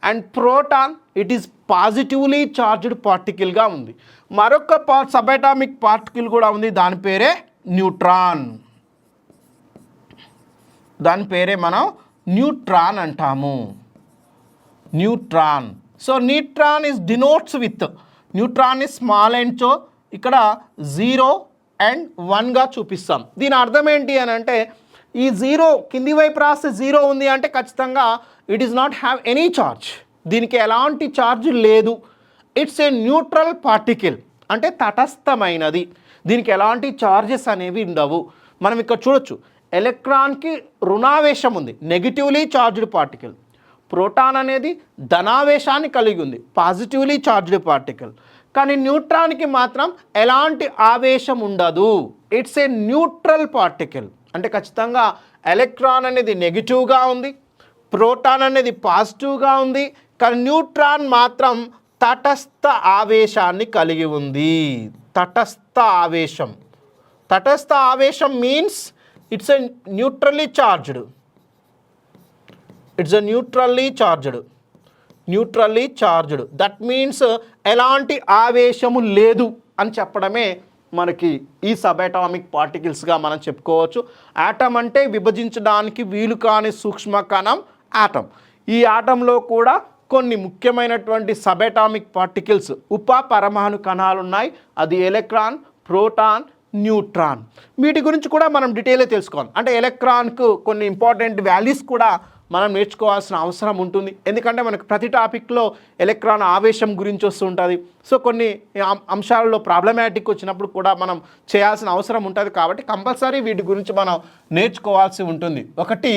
And proton it is positively charged పార్టికల్గా ఉంది. మరొక సబ్ పార్టికల్ కూడా ఉంది, దాని పేరే న్యూట్రాన్. దాని పేరే మనం న్యూట్రాన్ అంటాము, neutron. So neutron is denotes with, neutron is small అండ్తో ఇక్కడ 0 and 1గా చూపిస్తాం. దీని అర్థం ఏంటి అని అంటే ఈ 0 కింది వైపు రాస్తే 0 ఉంది అంటే ఖచ్చితంగా it is not have any charge, దీనికి ఎలాంటి ఛార్జ్ లేదు. ఇట్స్ ఏ న్యూట్రల్ పార్టికల్ అంటే తటస్థమైనది, దీనికి ఎలాంటి చార్జెస్ అనేవి ఉండవు. మనం ఇక్కడ చూడొచ్చు ఎలక్ట్రాన్కి రుణావేశం ఉంది, నెగిటివ్లీ చార్జ్డ్ పార్టికల్. ప్రోటాన్ అనేది ధనావేశాన్ని కలిగి ఉంది, పాజిటివ్లీ చార్జ్డ్ పార్టికల్. కానీ న్యూట్రాన్కి మాత్రం ఎలాంటి ఆవేశం ఉండదు, ఇట్స్ ఏ న్యూట్రల్ పార్టికల్. అంటే ఖచ్చితంగా ఎలక్ట్రాన్ అనేది నెగిటివ్గా ఉంది, ప్రోటాన్ అనేది పాజిటివ్గా ఉంది, కానీ న్యూట్రాన్ మాత్రం తటస్థ ఆవేశాన్ని కలిగి ఉంది. తటస్థ ఆవేశం, తటస్థ ఆవేశం means it's a neutrally charged, it's a neutrally charged. That means ఎలాంటి ఆవేశము లేదు అని చెప్పడమే మనకి ఈ సబ్ అటామిక్ పార్టికల్స్గా మనం చెప్పుకోవచ్చు. ఆటం అంటే విభజించడానికి వీలు కాని సూక్ష్మ కణం ఆటం. ఈ ఆటంలో కూడా కొన్ని ముఖ్యమైనటువంటి సబ్ అటామిక్ పార్టికల్స్ ఉప పరమాణు కణాలు ఉన్నాయి, అది ఎలక్ట్రాన్, ప్రోటాన్, న్యూట్రాన్. వీటి గురించి కూడా మనం డీటెయిల్గా తెలుసుకోవాలి. అంటే ఎలక్ట్రాన్కు కొన్ని ఇంపార్టెంట్ వాల్యూస్ కూడా మనం నేర్చుకోవాల్సిన అవసరం ఉంటుంది, ఎందుకంటే మనకు ప్రతి టాపిక్లో ఎలక్ట్రాన్ ఆవేశం గురించి వస్తుంటుంది. సో కొన్ని అంశాలలో ప్రాబ్లమాటిక్ వచ్చినప్పుడు కూడా మనం చేయాల్సిన అవసరం ఉంటుంది, కాబట్టి కంపల్సరీ వీటి గురించి మనం నేర్చుకోవాల్సి ఉంటుంది. ఒకటి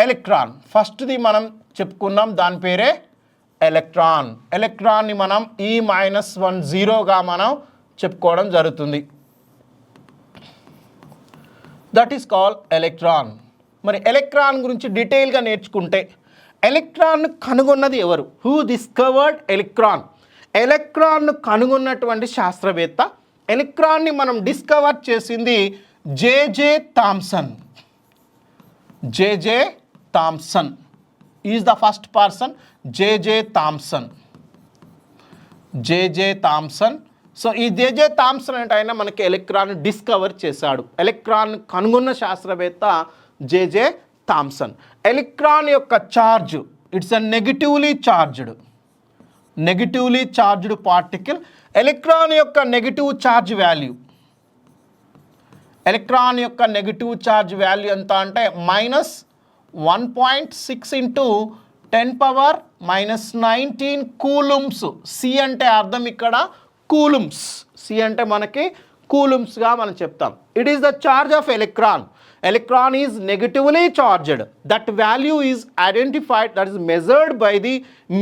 ఎలక్ట్రాన్, ఫస్ట్ది మనం చెప్పుకున్నాం, దాని పేరే ఎలక్ట్రాన్. ఎలక్ట్రాన్ని మనం E-10గా మనం చెప్పుకోవడం జరుగుతుంది. That is called electron. మరి ఎలక్ట్రాన్ గురించి డీటెయిల్గా నేర్చుకుంటే, ఎలక్ట్రాన్ను కనుగొన్నది ఎవరు? Who discovered electron? ఎలక్ట్రాన్ను కనుగొన్నటువంటి శాస్త్రవేత్త, ఎలక్ట్రాన్ని మనం డిస్కవర్ చేసింది JJ Thomson. JJ Thomson is the first person, JJ Thomson. JJ Thomson. So ఈ జేజే థామ్సన్ అంటే ఆయన మనకి ఎలక్ట్రాన్ డిస్కవర్ చేశాడు. ఎలక్ట్రాన్ కనుగొన్న శాస్త్రవేత్త జేజే థామ్సన్. ఎలక్ట్రాన్ యొక్క charge it's a negatively charged particle. Electron యొక్క నెగిటివ్ ఛార్జ్ వాల్యూ, ఎలక్ట్రాన్ యొక్క నెగిటివ్ ఛార్జ్ వాల్యూ ఎంత అంటే -1.6 × 10⁻⁻19 కూలుమ్స్. సి అంటే అర్థం ఇక్కడ కూలుమ్స్, సి అంటే మనకి కూలుమ్స్గా మనం చెప్తాం. It is the charge of electron. Electron is negatively charged. That value is identified, that is measured by the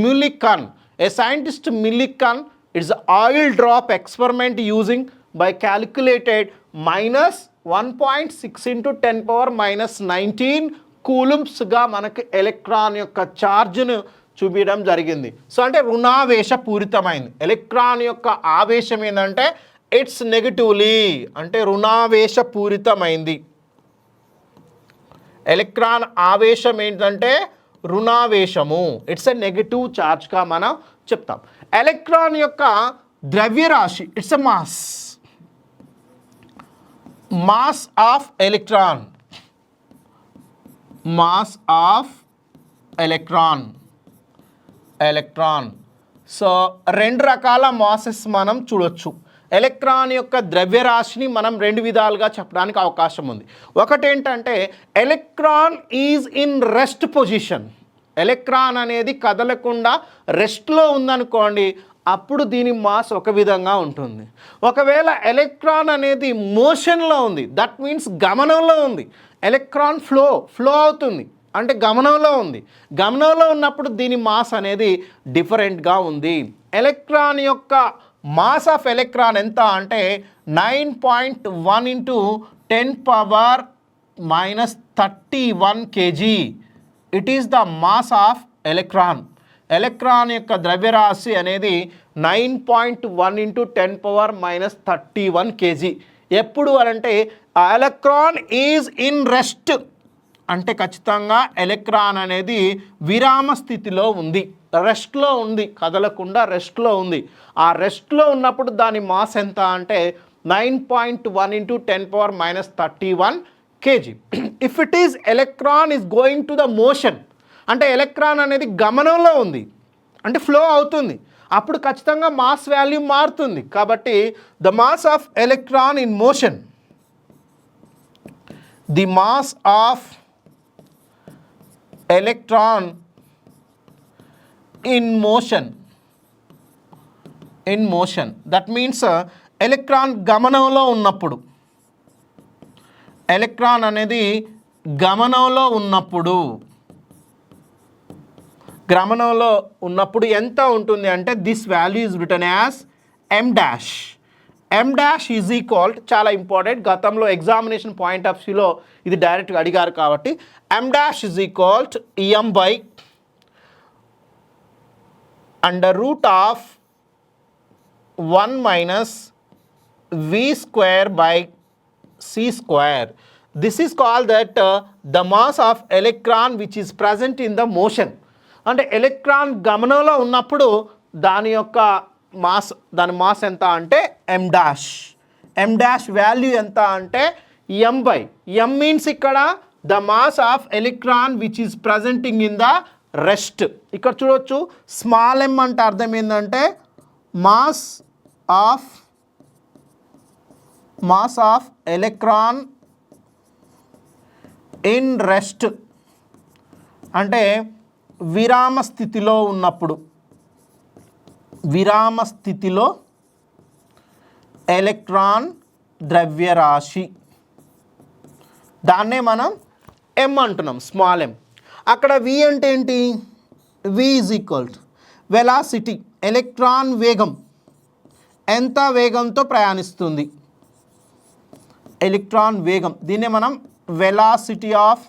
Millikan. A scientist Millikan, it's an oil drop experiment using by calculated -1.6 × 10⁻⁻19 కూలుమ్స్గా మనకి electron యొక్క ఛార్జ్ను చూపించడం జరిగింది. So అంటే రుణావేశపూరితమైంది. Electron యొక్క ఆవేశం ఏంటంటే it's negatively, అంటే రుణావేశపూరితమైంది. Electron ఆవేశం ఏంటంటే రుణావేశము, ఇట్స్ ఎ నెగిటివ్ ఛార్జ్గా మనం చెప్తాం. ఎలక్ట్రాన్ యొక్క ద్రవ్యరాశి it's a mass of electron. Mass of electron. So రెండు రకాల మాసెస్ మనం చూడొచ్చు. ఎలక్ట్రాన్ యొక్క ద్రవ్యరాశిని మనం రెండు విధాలుగా చెప్పడానికి అవకాశం ఉంది. ఒకటేంటంటే electron is in rest position. Electron అనేది కదలకుండా రెస్ట్లో ఉందనుకోండి, అప్పుడు దీని మాస్ ఒక విధంగా ఉంటుంది. ఒకవేళ ఎలక్ట్రాన్ అనేది మోషన్లో ఉంది, దట్ మీన్స్ గమనంలో ఉంది. ఎలక్ట్రాన్ ఫ్లో అవుతుంది అంటే గమనంలో ఉంది. గమనంలో ఉన్నప్పుడు దీని మాస్ అనేది డిఫరెంట్గా ఉంది. ఎలక్ట్రాన్ యొక్క మాస్ ఆఫ్ ఎలక్ట్రాన్ ఎంత అంటే 9.1 × 10⁻⁻31 kg. It is the mass of electron. Electron యొక్క ద్రవ్యరాశి అనేది 9.1 × 10⁻³ kg. ఎప్పుడు అనంటే ఎలక్ట్రాన్ ఈజ్ ఇన్ రెస్ట్, అంటే ఖచ్చితంగా ఎలక్ట్రాన్ అనేది విరామ స్థితిలో ఉంది, రెస్ట్లో ఉంది, కదలకుండా రెస్ట్లో ఉంది. ఆ రెస్ట్లో ఉన్నప్పుడు దాని మాస్ ఎంత అంటే 9.1 × 10⁻³ kg. If it is electron is going to the motion, అంటే ఎలక్ట్రాన్ అనేది గమనంలో ఉంది, అంటే ఫ్లో అవుతుంది, అప్పుడు ఖచ్చితంగా మాస్ వాల్యూ మారుతుంది. కాబట్టి the mass of electron in motion, the mass of electron in motion that means electron గమనంలో ఉన్నప్పుడు, ఎలక్ట్రాన్ అనేది గమనంలో ఉన్నప్పుడు ఎంత ఉంటుంది అంటే this value is return as m dash. m dash is equal, చాలా ఇంపార్టెంట్, గతంలో ఎగ్జామినేషన్ పాయింట్ ఆఫ్ వ్యూలో ఇది డైరెక్ట్గా అడిగారు కాబట్టి m dash is equal m by √1 - v² by c². This is called that the mass of electron which is present in the motion. అంటే electron గమనంలో ఉన్నప్పుడు దాని మాస్ ఎంత అంటే m dash. m dash value ఎంత అంటే m బై m మీన్స్ ఇక్కడ the mass of electron which is presenting in the rest. ఇక్కడ చూడొచ్చు స్మాల్ m అంటే అర్థం ఏంటంటే mass of electron in rest, అంటే విరామ స్థితిలో ఎలక్ట్రాన్ ద్రవ్యరాశి, దాన్నే మనం m అంటున్నాం, స్మాల్ m. అక్కడ v అంటే ఏంటి? v is equal to velocity, electron వేగం, ఎంత వేగంతో ప్రయాణిస్తుంది, ఎలక్ట్రాన్ వేగం, దీన్నే మనం వెలాసిటీ ఆఫ్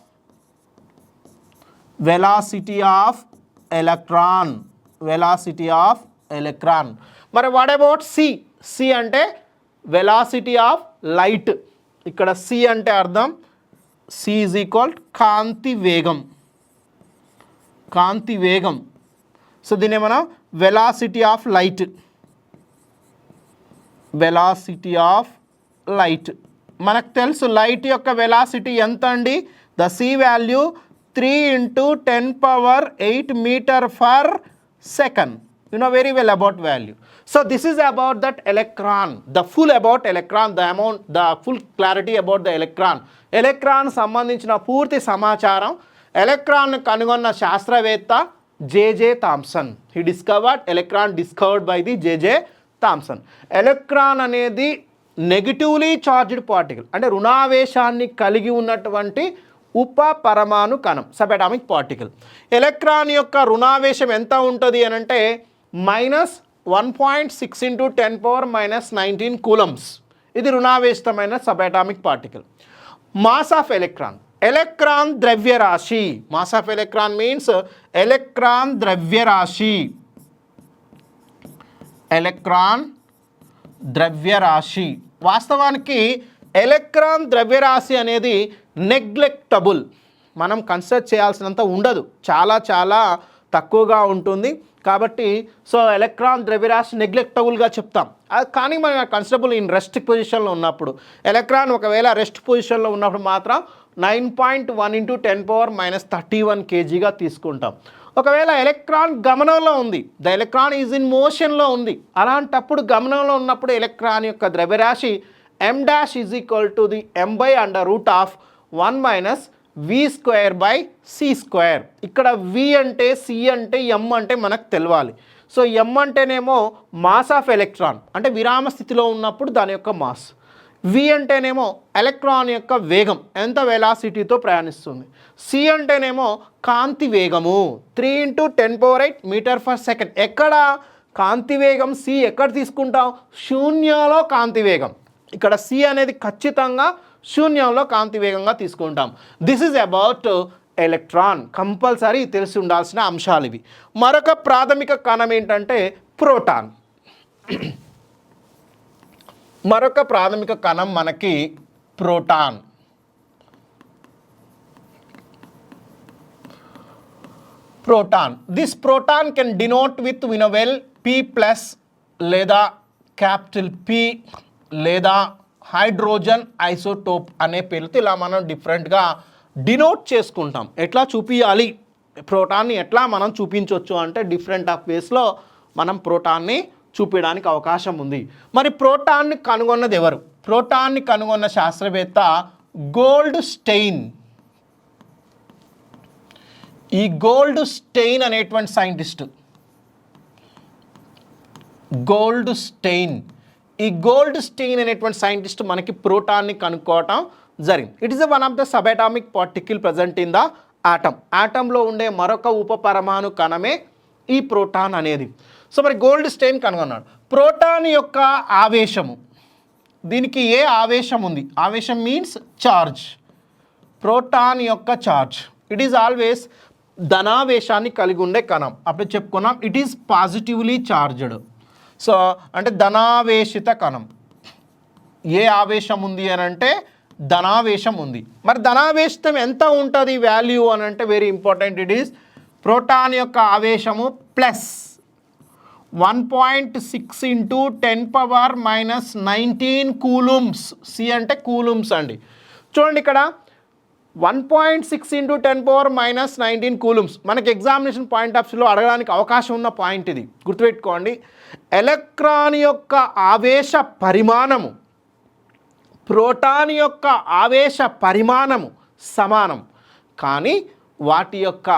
ఎలక్ట్రాన్. మరి వాట్ అబౌట్ c అంటే వెలాసిటీ ఆఫ్ లైట్. ఇక్కడ c అంటే అర్థం c ఈజ్ ఈక్వల్ కాంతి వేగం. సో దీన్ని మనం వెలాసిటీ ఆఫ్ లైట్. మనకు తెలుసు లైట్ యొక్క వెలాసిటీ ఎంత అండి? The c value 3 × 10⁸ meter/second. You know very well about value. So this is about that electron, the full about electron, the full clarity about the electron. Electron సంబంధించిన పూర్తి సమాచారం electron కనుగొన్న శాస్త్రవేత్త J Thomson. He discovered electron, discovered by the J Thomson. Electron అనేది negatively charged particle, అంటే రుణావేశాన్ని కలిగి ఉన్నటువంటి ఉప పరమాణు కణం, సబ్-అటామిక్ పార్టికల్. ఎలక్ట్రాన్ యొక్క రుణావేశం ఎంత ఉంటుంది అని అంటే -1.6 × 10⁻⁻19 కూలమ్స్. ఇది రుణావేశితమైన subatomic particle. Mass of electron ద్రవ్యరాశి. Mass of electron means electron ద్రవ్యరాశి. వాస్తవానికి ఎలక్ట్రాన్ ద్రవ్యరాశి అనేది నెగ్లెక్టబుల్, మనం కన్సిడర్ చేయాల్సినంత ఉండదు, చాలా తక్కువగా ఉంటుంది. కాబట్టి సో ఎలక్ట్రాన్ ద్రవ్యరాశి నెగ్లెక్టబుల్గా చెప్తాం. కానీ మనం కన్సిడరబుల్ ఇన్ రెస్ట్ పొజిషన్లో ఉన్నప్పుడు, ఎలక్ట్రాన్ ఒకవేళ రెస్ట్ పొజిషన్లో ఉన్నప్పుడు మాత్రం 9.1 × 10⁻31 kgగా తీసుకుంటాం. ఒకవేళ ఎలక్ట్రాన్ గమనంలో ఉంది, ద ఎలక్ట్రాన్ ఈజ్ ఇన్ మోషన్లో ఉంది, అలాంటప్పుడు గమనంలో ఉన్నప్పుడు ఎలక్ట్రాన్ యొక్క ద్రవ్యరాశి m dash is equal to the m by √1 - v² by c². ఇక్కడ v అంటే c అంటే m అంటే మనకు తెలవాలి. సో m అంటేనేమో మాస్ ఆఫ్ ఎలక్ట్రాన్, అంటే విరామ స్థితిలో ఉన్నప్పుడు దాని యొక్క మాస్. v అంటేనేమో ఎలక్ట్రాన్ యొక్క వేగం, ఎంత వెలాసిటీతో ప్రయాణిస్తుంది. c అంటేనేమో కాంతి వేగము, 3 × 10⁸ meter/second. ఎక్కడ కాంతి వేగం c ఎక్కడ తీసుకుంటాం? శూన్యంలో కాంతి వేగం. ఇక్కడ c అనేది ఖచ్చితంగా శూన్యంలో కాంతి వేగంగా తీసుకుంటాం. This is about electron. Compulsory తెలిసి ఉండాల్సిన అంశాలు ఇవి. మరొక ప్రాథమిక కణం ఏంటంటే ప్రోటాన్. మరొక ప్రాథమిక కణం మనకి proton. Proton. This proton can denote with వినోవెల్ P+ లేదా క్యాపిటల్ P లేదా హైడ్రోజన్ ఐసోటోప్ అనే పేరుతో ఇలా మనం డిఫరెంట్గా డినోట్ చేసుకుంటాం. ఎట్లా చూపించాలి ప్రోటాన్ని, ఎట్లా మనం చూపించవచ్చు అంటే డిఫరెంట్ ఆఫ్ వేస్లో మనం ప్రోటాన్ని చూపించడానికి అవకాశం ఉంది. మరి ప్రోటాన్ని కనుగొన్నది ఎవరు? ప్రోటాన్ని కనుగొన్న శాస్త్రవేత్త గోల్డ్ స్టెయిన్. ఈ గోల్డ్ స్టెయిన్ అనేటువంటి సైంటిస్ట్, గోల్డ్ స్టెయిన్, ఈ గోల్డ్ స్టెయిన్ అనేటువంటి సైంటిస్ట్ మనకి ప్రోటాన్ని కనుక్కోవటం జరిగింది. It is one of the sub atomic particle present in the atom. ఆటంలో ఉండే మరొక ఉపపరమాణు కణమే ఈ ప్రోటాన్ అనేది. సో మరి గోల్డ్ స్టెయిన్ కనుగొన్నాడు. ప్రోటాన్ యొక్క ఆవేశము, దీనికి ఏ ఆవేశం ఉంది? ఆవేశం మీన్స్ చార్జ్. ప్రోటాన్ యొక్క చార్జ్ ఇట్ ఈస్ ఆల్వేస్ ధనావేశాన్ని కలిగి ఉండే కణం. అప్పుడు చెప్పుకున్నాం it is positively charged. So అంటే ధనావేశిత కణం. ఏ ఆవేశం ఉంది అని అంటే ధనావేశం ఉంది. మరి ధనావేశం ఎంత ఉంటుంది వాల్యూ అని అంటే very important. It is proton యొక్క ఆవేశము ప్లస్ 1.6 × 10⁻⁻19 కూలుమ్స్. సి అంటే కూలుమ్స్ అండి. చూడండి ఇక్కడ 1.6 × 10⁻⁻19 కూలుమ్స్. మనకి ఎగ్జామినేషన్ పాయింట్ ఆఫ్ వ్యూలో అడగడానికి అవకాశం ఉన్న పాయింట్ ఇది, గుర్తుపెట్టుకోండి. ఎలక్ట్రాన్ యొక్క ఆవేశ పరిమాణము ప్రోటాన్ యొక్క ఆవేశ పరిమాణము సమానం, కానీ వాటి యొక్క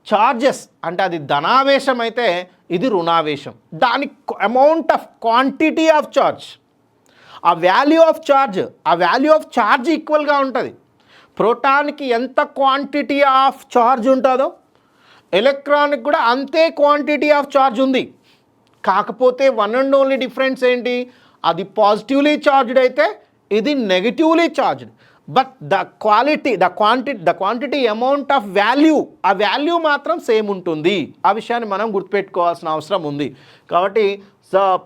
చార్జెస్ అంటే అది ధనావేశం అయితే ఇది రుణావేశం. దాని amount of quantity of charge, ఆ వాల్యూ ఆఫ్ చార్జ్ ఈక్వల్గా ఉంటుంది. ప్రోటాన్కి ఎంత క్వాంటిటీ ఆఫ్ చార్జ్ ఉంటుందో ఎలక్ట్రాన్కి కూడా అంతే క్వాంటిటీ ఆఫ్ చార్జ్ ఉంది. కాకపోతే వన్ అండ్ ఓన్లీ డిఫరెన్స్ ఏంటి? అది పాజిటివ్లీ చార్జ్డ్ అయితే ఇది negatively charged. But the quantity amount of value, ఆ వాల్యూ మాత్రం సేమ్ ఉంటుంది. ఆ విషయాన్ని మనం గుర్తుపెట్టుకోవాల్సిన అవసరం ఉంది. కాబట్టి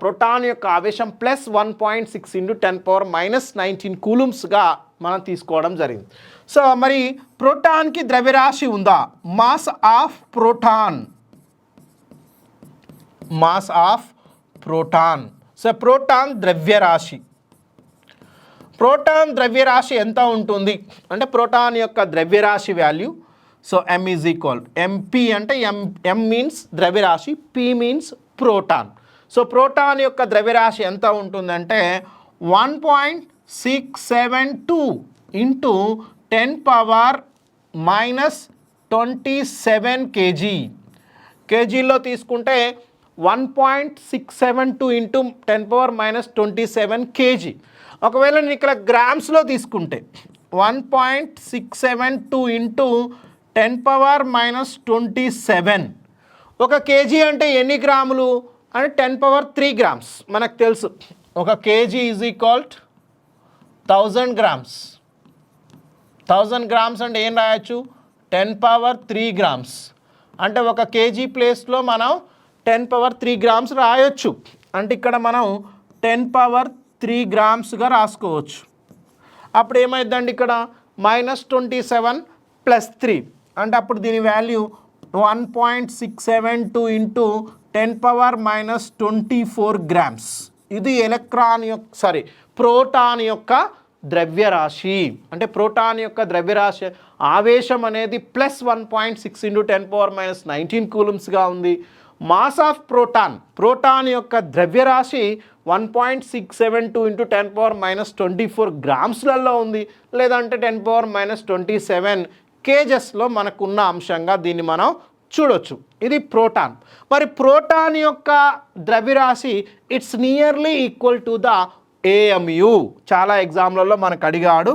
ప్రోటాన్ యొక్క ఆవేశం ప్లస్ 1.6 × 10⁻⁻19 కూలుమ్స్గా మనం తీసుకోవడం జరిగింది. సో మరి ప్రోటాన్కి ద్రవ్యరాశి ఉందా? Mass of proton. So proton ద్రవ్యరాశి. ప్రోటాన్ ద్రవ్యరాశి ఎంత ఉంటుంది అంటే ప్రోటాన్ యొక్క ద్రవ్యరాశి value. So M is equal MP అంటే M మీన్స్ ద్రవ్యరాశి, P means proton. So proton యొక్క ద్రవ్యరాశి ఎంత ఉంటుందంటే 1.672 × 10⁻⁻27 kg. కేజీల్లో తీసుకుంటే 1.672 × 10⁻⁻27 kg. ఒకవేళ నేను ఇక్కడ గ్రామ్స్లో తీసుకుంటే 1.672 × 10⁻⁻27. ఒక కేజీ అంటే ఎన్ని గ్రాములు అంటే 10³ గ్రామ్స్. మనకు తెలుసు ఒక KG is equal 1000 grams. 1000 grams అంటే ఏం రాయొచ్చు? 10³ గ్రామ్స్. అంటే ఒక కేజీ ప్లేస్లో మనం 10³ గ్రామ్స్ రాయొచ్చు. అంటే ఇక్కడ మనం 10³ గ్రామ్స్గా రాసుకోవచ్చు. అప్పుడు ఏమైందండి ఇక్కడ -27 + 3 అంటే అప్పుడు దీని వాల్యూ 1.672 × 10⁻⁻24 గ్రామ్స్. ఇది ప్రోటాన్ యొక్క ద్రవ్యరాశి. అంటే ప్రోటాన్ యొక్క ద్రవ్యరాశి ఆవేశం అనేది +1.6 × 10⁻⁻19 కూలుమ్స్గా ఉంది. మాస్ ఆఫ్ ప్రోటాన్ యొక్క ద్రవ్యరాశి 1.672 × 10⁻⁻24 గ్రామ్స్లలో ఉంది, లేదంటే 10⁻⁻27 కేజెస్లో మనకున్న అంశంగా దీన్ని మనం చూడొచ్చు. ఇది ప్రోటాన్. మరి ప్రోటాన్ యొక్క ద్రవ్యరాశి it's nearly equal to the AMU. చాలా ఎగ్జామ్లలో మనకు అడిగాడు.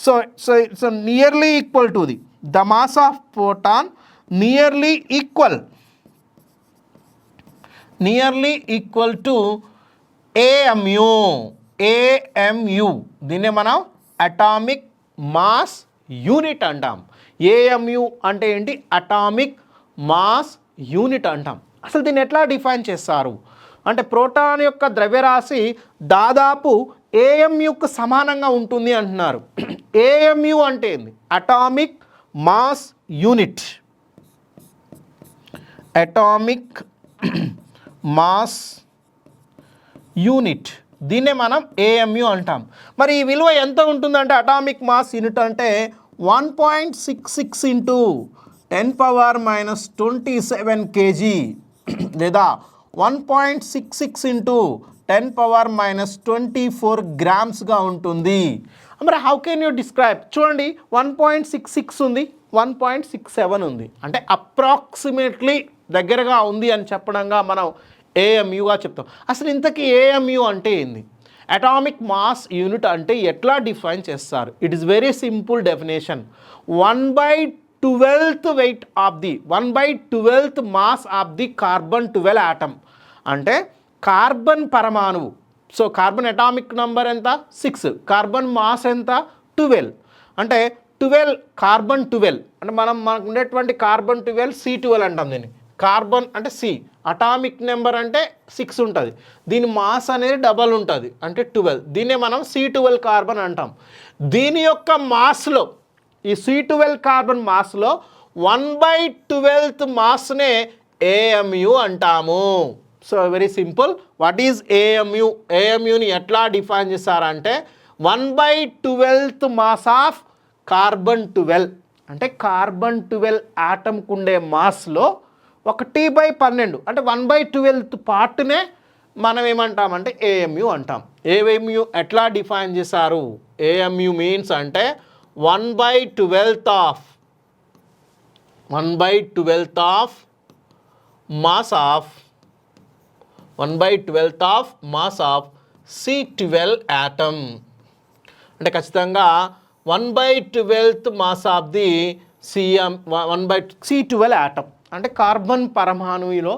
So nearly equal to the mass of proton nearly equal to AMU. దీన్నే మనం అటామిక్ మాస్ యూనిట్ అంటాం. ఏఎంయు అంటే ఏంటి? అటామిక్ మాస్ యూనిట్ అంటాం. అసలు దీన్ని ఎట్లా డిఫైన్ చేస్తారు అంటే ప్రోటాన్ యొక్క ద్రవ్యరాశి దాదాపు ఏఎంయుకు సమానంగా ఉంటుంది అంటున్నారు. ఏఎంయు అంటే ఏంది? Atomic mass unit. Atomic mass unit, దీన్నే మనం ఏఎంయు అంటాం. మరి ఈ విలువ ఎంత ఉంటుందంటే అటామిక్ మాస్ యూనిట్ అంటే 1.66 ఇంటూ 10⁻⁻27 kg లేదా 1.66 ఇంటూ 10⁻⁻24 గ్రామ్స్గా ఉంటుంది. మరి హౌ కెన్ యూ డిస్క్రైబ్? చూడండి 1.66 ఉంది, 1.67 ఉంది, అంటే అప్రాక్సిమేట్లీ దగ్గరగా ఉంది అని చెప్పడంగా మనం ఏఎంయుగా చెప్తాం. అసలు ఇంతకీ ఏఎంయు అంటే ఏంది? అటామిక్ మాస్ యూనిట్ అంటే ఎట్లా డిఫైన్ చేస్తారు? It is very simple definition. 1/12th weight of the 1/12th mass of the carbon 12 atom. అంటే కార్బన్ పరమాణువు. సో కార్బన్ అటామిక్ నంబర్ ఎంత? 6. కార్బన్ మాస్ ఎంత? 12. అంటే 12 కార్బన్ 12 అంటే మనకు ఉండేటువంటి కార్బన్ 12 C12 అంటాం దీన్ని. కార్బన్ అంటే C, అటామిక్ నెంబర్ అంటే 6 ఉంటుంది, దీని మాస్ అనేది డబల్ ఉంటుంది అంటే 12. దీన్నే మనం C12 కార్బన్ అంటాం. దీని యొక్క మాస్లో, ఈ C12 కార్బన్ మాస్లో 1/12th మాస్నే ఏఎంయు అంటాము. So very simple. What is AMU? ఏఎంయుని ఎట్లా డిఫైన్ చేస్తారంటే 1/12th మాస్ ఆఫ్ కార్బన్ 12 అంటే కార్బన్ 12 ఆటంకు ఉండే మాస్లో 1/12 అంటే 1/12th పార్ట్నే మనం ఏమంటామంటే ఏఎంయు అంటాం. ఏఎంయు ఎట్లా డిఫైన్ చేశారు? ఏఎంయు మీన్స్ అంటే 1/12th of mass of C12 atom. అంటే ఖచ్చితంగా 1/12th mass of the C12 atom అంటే కార్బన్ పరమాణువులో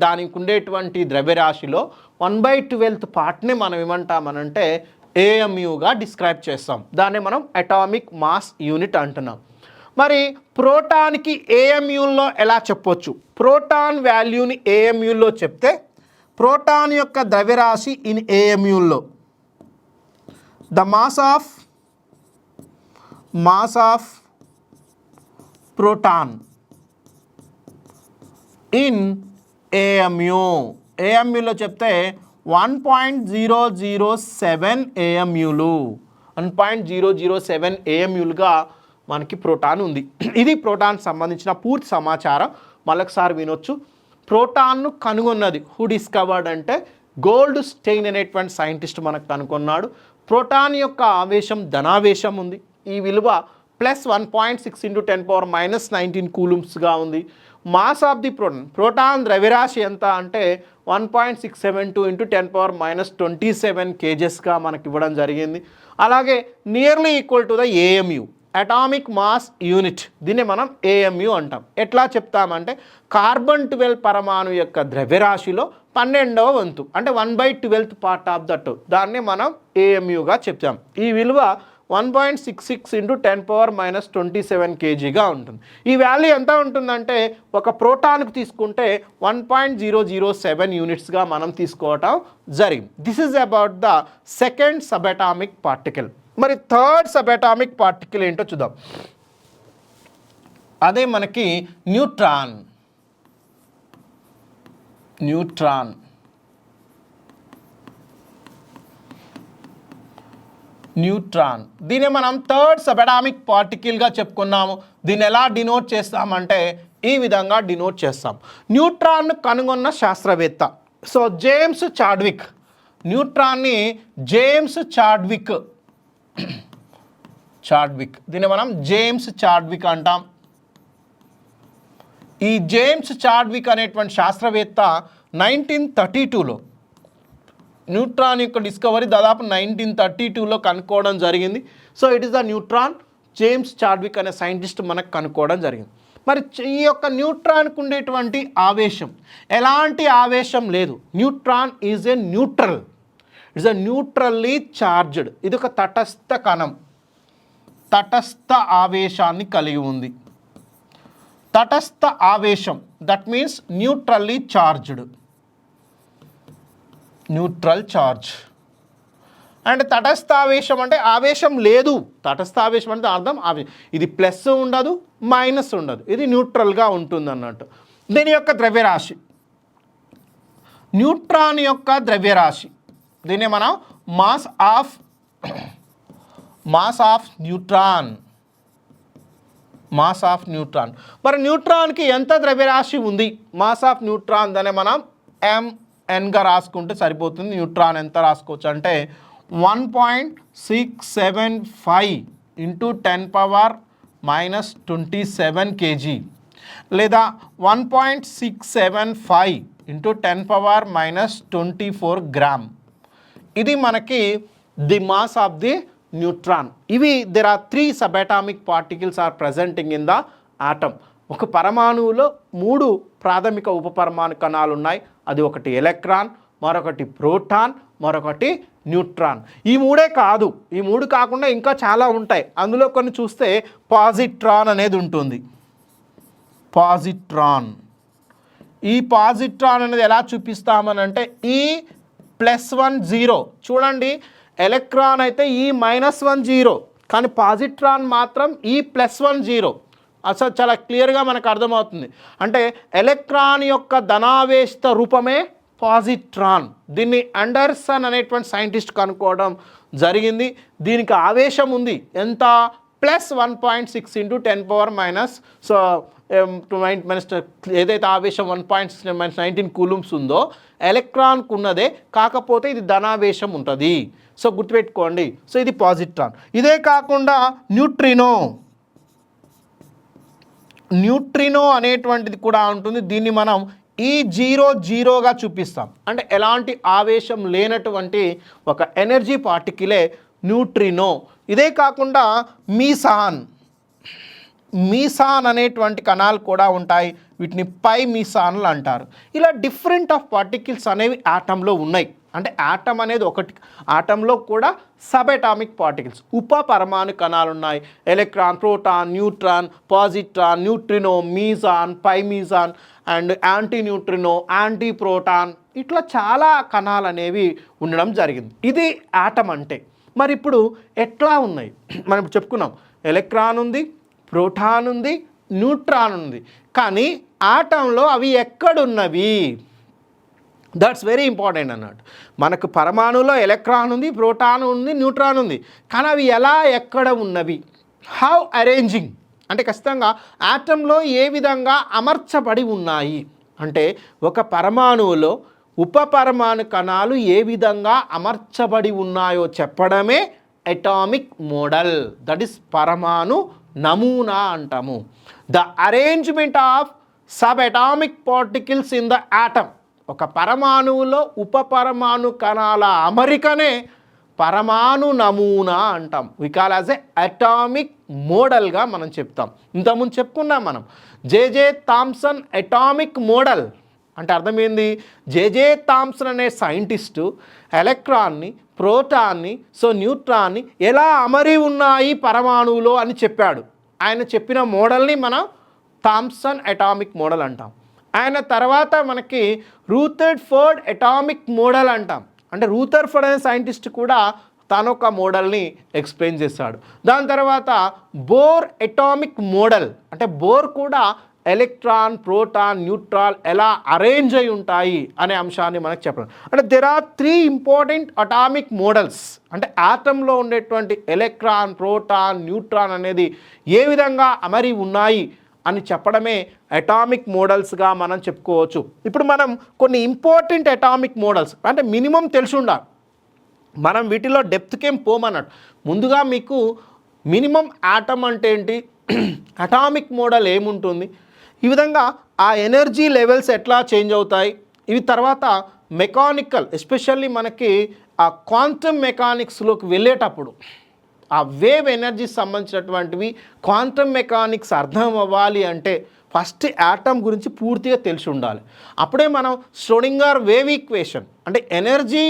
దానికి ఉండేటువంటి ద్రవ్యరాశిలో 1/12th పార్ట్ని మనం ఏమంటామనంటే ఏఎంయుగా డిస్క్రైబ్ చేస్తాం. దాన్ని మనం అటామిక్ మాస్ యూనిట్ అంటున్నాం. మరి ప్రోటాన్కి ఏఎంయుల్లో ఎలా చెప్పొచ్చు? ప్రోటాన్ వాల్యూని ఏఎంయుల్లో చెప్తే ప్రోటాన్ యొక్క ద్రవ్యరాశి ఇన్ ఏఎంయుల్లో the mass of proton in ఏఎంయులో చెప్తే 1.007 ఏఎంయులు, 1.007 ఏఎంయులుగా మనకి ప్రోటాన్ ఉంది. ఇది ప్రోటాన్ సంబంధించిన పూర్తి సమాచారం. మళ్ళొకసారి వినొచ్చు. ప్రోటాన్ను కనుగొన్నది హూ డిస్కవర్డ్ అంటే గోల్డ్ స్టెయిన్ అనేటువంటి సైంటిస్ట్ మనకు కనుగొన్నాడు. ప్రోటాన్ యొక్క ఆవేశం ధనావేశం ఉంది. ఈ విలువ +1.6 ఇంటూ 10⁻⁻19 కూలుమ్స్గా ఉంది. మాస్ ఆఫ్ ది ప్రోటాన్ ద్రవ్యరాశి ఎంత అంటే 1.672 ఇంటూ 10⁻⁻27 kgsగా మనకి ఇవ్వడం జరిగింది. అలాగే nearly equal to the AMU atomic mass unit, దీన్ని మనం ఏఎంయు అంటాం. ఎట్లా చెప్తామంటే కార్బన్ 12 పరమాణు యొక్క ద్రవ్యరాశిలో 12వ వంతు అంటే 1/12th పార్ట్ ఆఫ్ దట్, దాన్ని మనం ఏఎంయుగా చెప్తాం. ఈ విలువ 1.66 ఇంటూ 10⁻⁻27 kgగా ఉంటుంది. ఈ వాల్యూ ఎంత ఉంటుందంటే ఒక ప్రోటాన్కు తీసుకుంటే 1.007 యూనిట్స్గా మనం తీసుకోవటం జరిగింది. This is about the second sub-atomic particle. మరి థర్డ్ సబ్-అటామిక్ పార్టికల్ ఏంటో చూద్దాం. అదే మనకి న్యూట్రాన్. దీన్ని మనం థర్డ్ సబ్-అటామిక్ పార్టికల్గా చెప్పుకున్నాము. దీన్ని ఎలా డినోట్ చేస్తామంటే ఈ విధంగా డినోట్ చేస్తాం. న్యూట్రాన్ను కనుగొన్న శాస్త్రవేత్త సో జేమ్స్ చాడ్విక్. న్యూట్రాన్ని జేమ్స్ చాడ్విక్, దీన్ని మనం జేమ్స్ చాడ్విక్ అంటాం. ఈ జేమ్స్ చాడ్విక్ అనేటువంటి శాస్త్రవేత్త 1932లో న్యూట్రాన్ యొక్క డిస్కవరీ దాదాపు 1932లో కనుక్కోవడం జరిగింది. So it is the neutron. James Chadwick అనే సైంటిస్ట్ మనకు కనుక్కోవడం జరిగింది. మరి ఈ యొక్క న్యూట్రాన్కు ఉండేటువంటి ఆవేశం ఎలాంటి ఆవేశం లేదు. Neutron is a neutral, it's a neutrally charged. ఇది ఒక తటస్థ కణం. తటస్థ ఆవేశాన్ని కలిగి ఉంది. తటస్థ ఆవేశం that means neutrally charged, neutral charge. And తటస్థ ఆవేశం అంటే ఆవేశం లేదు. తటస్థ ఆవేశం అంటే అర్థం ఇది ప్లస్ ఉండదు, మైనస్ ఉండదు, ఇది న్యూట్రల్గా ఉంటుంది అన్నట్టు. దీని యొక్క ద్రవ్యరాశి, న్యూట్రాన్ యొక్క ద్రవ్యరాశి, దీన్ని మనం mass of neutron, mass of neutron. మరి న్యూట్రాన్కి ఎంత ద్రవ్యరాశి ఉంది? మాస్ ఆఫ్ న్యూట్రాన్ దాన్ని మనం MNగా రాసుకుంటే సరిపోతుంది. న్యూట్రాన్ ఎంత రాసుకోవచ్చు అంటే 1.675 ఇంటూ 10⁻⁻27 kg లేదా 1.675 ఇంటూ 10⁻⁻24 గ్రామ్. ఇది మనకి the mass of the neutron. ఇవి there are 3 subatomic particles are presenting in the atom. ఒక పరమాణువులో 3 ప్రాథమిక ఉపపరమాణు కణాలు ఉన్నాయి. అది ఒకటి ఎలక్ట్రాన్, మరొకటి ప్రోటాన్, మరొకటి న్యూట్రాన్. ఈ 3 కాదు, ఈ 3 కాకుండా ఇంకా చాలా ఉంటాయి. అందులో కొన్ని చూస్తే పాజిట్రాన్ అనేది ఉంటుంది. పాజిట్రాన్, ఈ పాజిట్రాన్ అనేది ఎలా చూపిస్తామనంటే E+1 0. చూడండి, ఎలక్ట్రాన్ అయితే E-1 0, కానీ పాజిట్రాన్ మాత్రం E+1 0. అసలు చాలా క్లియర్గా మనకు అర్థమవుతుంది. అంటే ఎలక్ట్రాన్ యొక్క ధనావేశిత రూపమే పాజిట్రాన్. దీన్ని అండర్సన్ అనేటువంటి సైంటిస్ట్ కనుక్కోవడం జరిగింది. దీనికి ఆవేశం ఉంది ఎంత? +1.6 ఇంటూ 10⁻⁻, ఏదైతే ఆవేశం 1.6-19 కూలుమ్స్ ఉందో ఎలక్ట్రాన్కు ఉన్నదే, కాకపోతే ఇది ధనావేశం ఉంటుంది. సో గుర్తుపెట్టుకోండి. సో ఇది పాజిట్రాన్. ఇదే కాకుండా న్యూట్రినో అనేటువంటిది కూడా ఉంటుంది. దీన్ని మనం E00గా చూపిస్తాం. అంటే ఎలాంటి ఆవేశం లేనటువంటి ఒక ఎనర్జీ పార్టికలే న్యూట్రినో. ఇదే కాకుండా మీసాన్ అనేటువంటి కణాలు కూడా ఉంటాయి. వీటిని పై మీసాన్లు అంటారు. ఇలా డిఫరెంట్ ఆఫ్ పార్టికల్స్ అనేవి ఆటంలో ఉన్నాయి. అంటే ఆటమ్ అనేది ఒకటి, ఆటంలో కూడా సబ్ అటామిక్ పార్టికల్స్ ఉప పరమాణు కణాలు ఉన్నాయి. Electron, proton, neutron, positron, neutrino, meson, pi meson and anti neutrino, anti proton, ఇట్లా చాలా కణాలు అనేవి ఉండడం జరిగింది. ఇది ఆటమ్ అంటే. మరి ఇప్పుడు ఎట్లా ఉన్నాయి? మనం చెప్పుకున్నాం, ఎలక్ట్రాన్ ఉంది, ప్రోటాన్ ఉంది, న్యూట్రాన్ ఉంది. కానీ ఆటంలో అవి ఎక్కడున్నవి? దట్స్ వెరీ ఇంపార్టెంట్ అన్నట్టు. మనకు పరమాణులో ఎలక్ట్రాన్ ఉంది, ప్రోటాన్ ఉంది, న్యూట్రాన్ ఉంది. కానీ అవి ఎలా, ఎక్కడ ఉన్నవి? హౌ అరేంజింగ్ అంటే ఖచ్చితంగా ఆటంలో ఏ విధంగా అమర్చబడి ఉన్నాయి అంటే, ఒక పరమాణువులో ఉప పరమాణు కణాలు ఏ విధంగా అమర్చబడి ఉన్నాయో చెప్పడమే అటామిక్ మోడల్. దట్ ఈస్ పరమాణు నమూనా అంటాము. The arrangement of sub atomic particles in the atom. ఒక పరమాణువులో ఉప పరమాణు కణాల అమరికనే పరమాణు నమూనా అంటాం. We call as a atomic మోడల్గా మనం చెప్తాం. ఇంతకుముందు చెప్పుకున్నాం మనం జేజే థామ్సన్ అటామిక్ మోడల్ అంటే అర్థమైంది. జేజే థామ్సన్ అనే సైంటిస్టు ఎలక్ట్రాన్ని, ప్రోటాన్ని, న్యూట్రాన్ని ఎలా అమరి ఉన్నాయి పరమాణువులో అని చెప్పాడు. ఆయన చెప్పిన మోడల్ని మనం థామ్సన్ అటామిక్ మోడల్ అంటాం. ఆయన తర్వాత మనకి రూథర్ఫోర్డ్ అటామిక్ మోడల్ అంటాం. అంటే రూథర్ఫోర్డ్ అనే సైంటిస్ట్ కూడా తాను ఒక మోడల్ని ఎక్స్ప్లెయిన్ చేశాడు. దాని తర్వాత బోర్ అటామిక్ మోడల్ అంటే బోర్ కూడా ఎలక్ట్రాన్, ప్రోటాన్, న్యూట్రాన్ ఎలా అరేంజ్ అయి ఉంటాయి అనే అంశాన్ని మనకు చెప్పడం. అంటే there are 3 important atomic models. అంటే ఆటంలో ఉండేటువంటి ఎలక్ట్రాన్, ప్రోటాన్, న్యూట్రాన్ అనేది ఏ విధంగా అమరి ఉన్నాయి అని చెప్పడమే అటామిక్ మోడల్స్గా మనం చెప్పుకోవచ్చు. ఇప్పుడు మనం కొన్ని ఇంపార్టెంట్ అటామిక్ మోడల్స్ అంటే మినిమం తెలిసి ఉండాలి. మనం వీటిలో డెప్త్కేం పోమన్నట్టు. ముందుగా మీకు మినిమం ఆటమ్ అంటే ఏంటి, అటామిక్ మోడల్ ఏముంటుంది, ఈ విధంగా ఆ ఎనర్జీ లెవెల్స్ ఎట్లా చేంజ్ అవుతాయి, ఇవి తర్వాత మెకానికల్ ఎస్పెషల్లీ మనకి ఆ క్వాంటమ్ మెకానిక్స్లోకి వెళ్ళేటప్పుడు ఆ వేవ్ ఎనర్జీకి సంబంధించినటువంటివి క్వాంటమ్ మెకానిక్స్ అర్థం అవ్వాలి అంటే ఫస్ట్ యాటమ్ గురించి పూర్తిగా తెలిసి ఉండాలి. అప్పుడే మనం ష్రోడింగర్ వేవ్ ఈక్వేషన్ అంటే ఎనర్జీ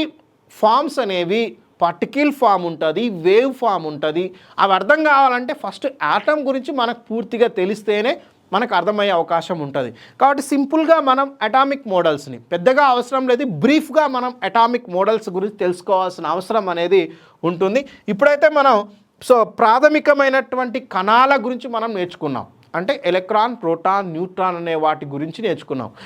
ఫార్మ్స్ అనేవి పార్టికల్ ఫామ్ ఉంటుంది, వేవ్ ఫామ్ ఉంటుంది. అవి అర్థం కావాలంటే ఫస్ట్ యాటమ్ గురించి మనకు పూర్తిగా తెలిస్తేనే మనకు అర్థమయ్యే అవకాశం ఉంటుంది. కాబట్టి సింపుల్గా మనం అటామిక్ మోడల్స్ని పెద్దగా అవసరం లేదు, బ్రీఫ్గా మనం అటామిక్ మోడల్స్ గురించి తెలుసుకోవాల్సిన అవసరం అనేది ఉంటుంది. ఇప్పుడైతే మనం ప్రాథమికమైనటువంటి కణాల గురించి మనం నేర్చుకున్నాం. అంటే ఎలక్ట్రాన్, ప్రోటాన్, న్యూట్రాన్ అనే వాటి గురించి నేర్చుకున్నాం.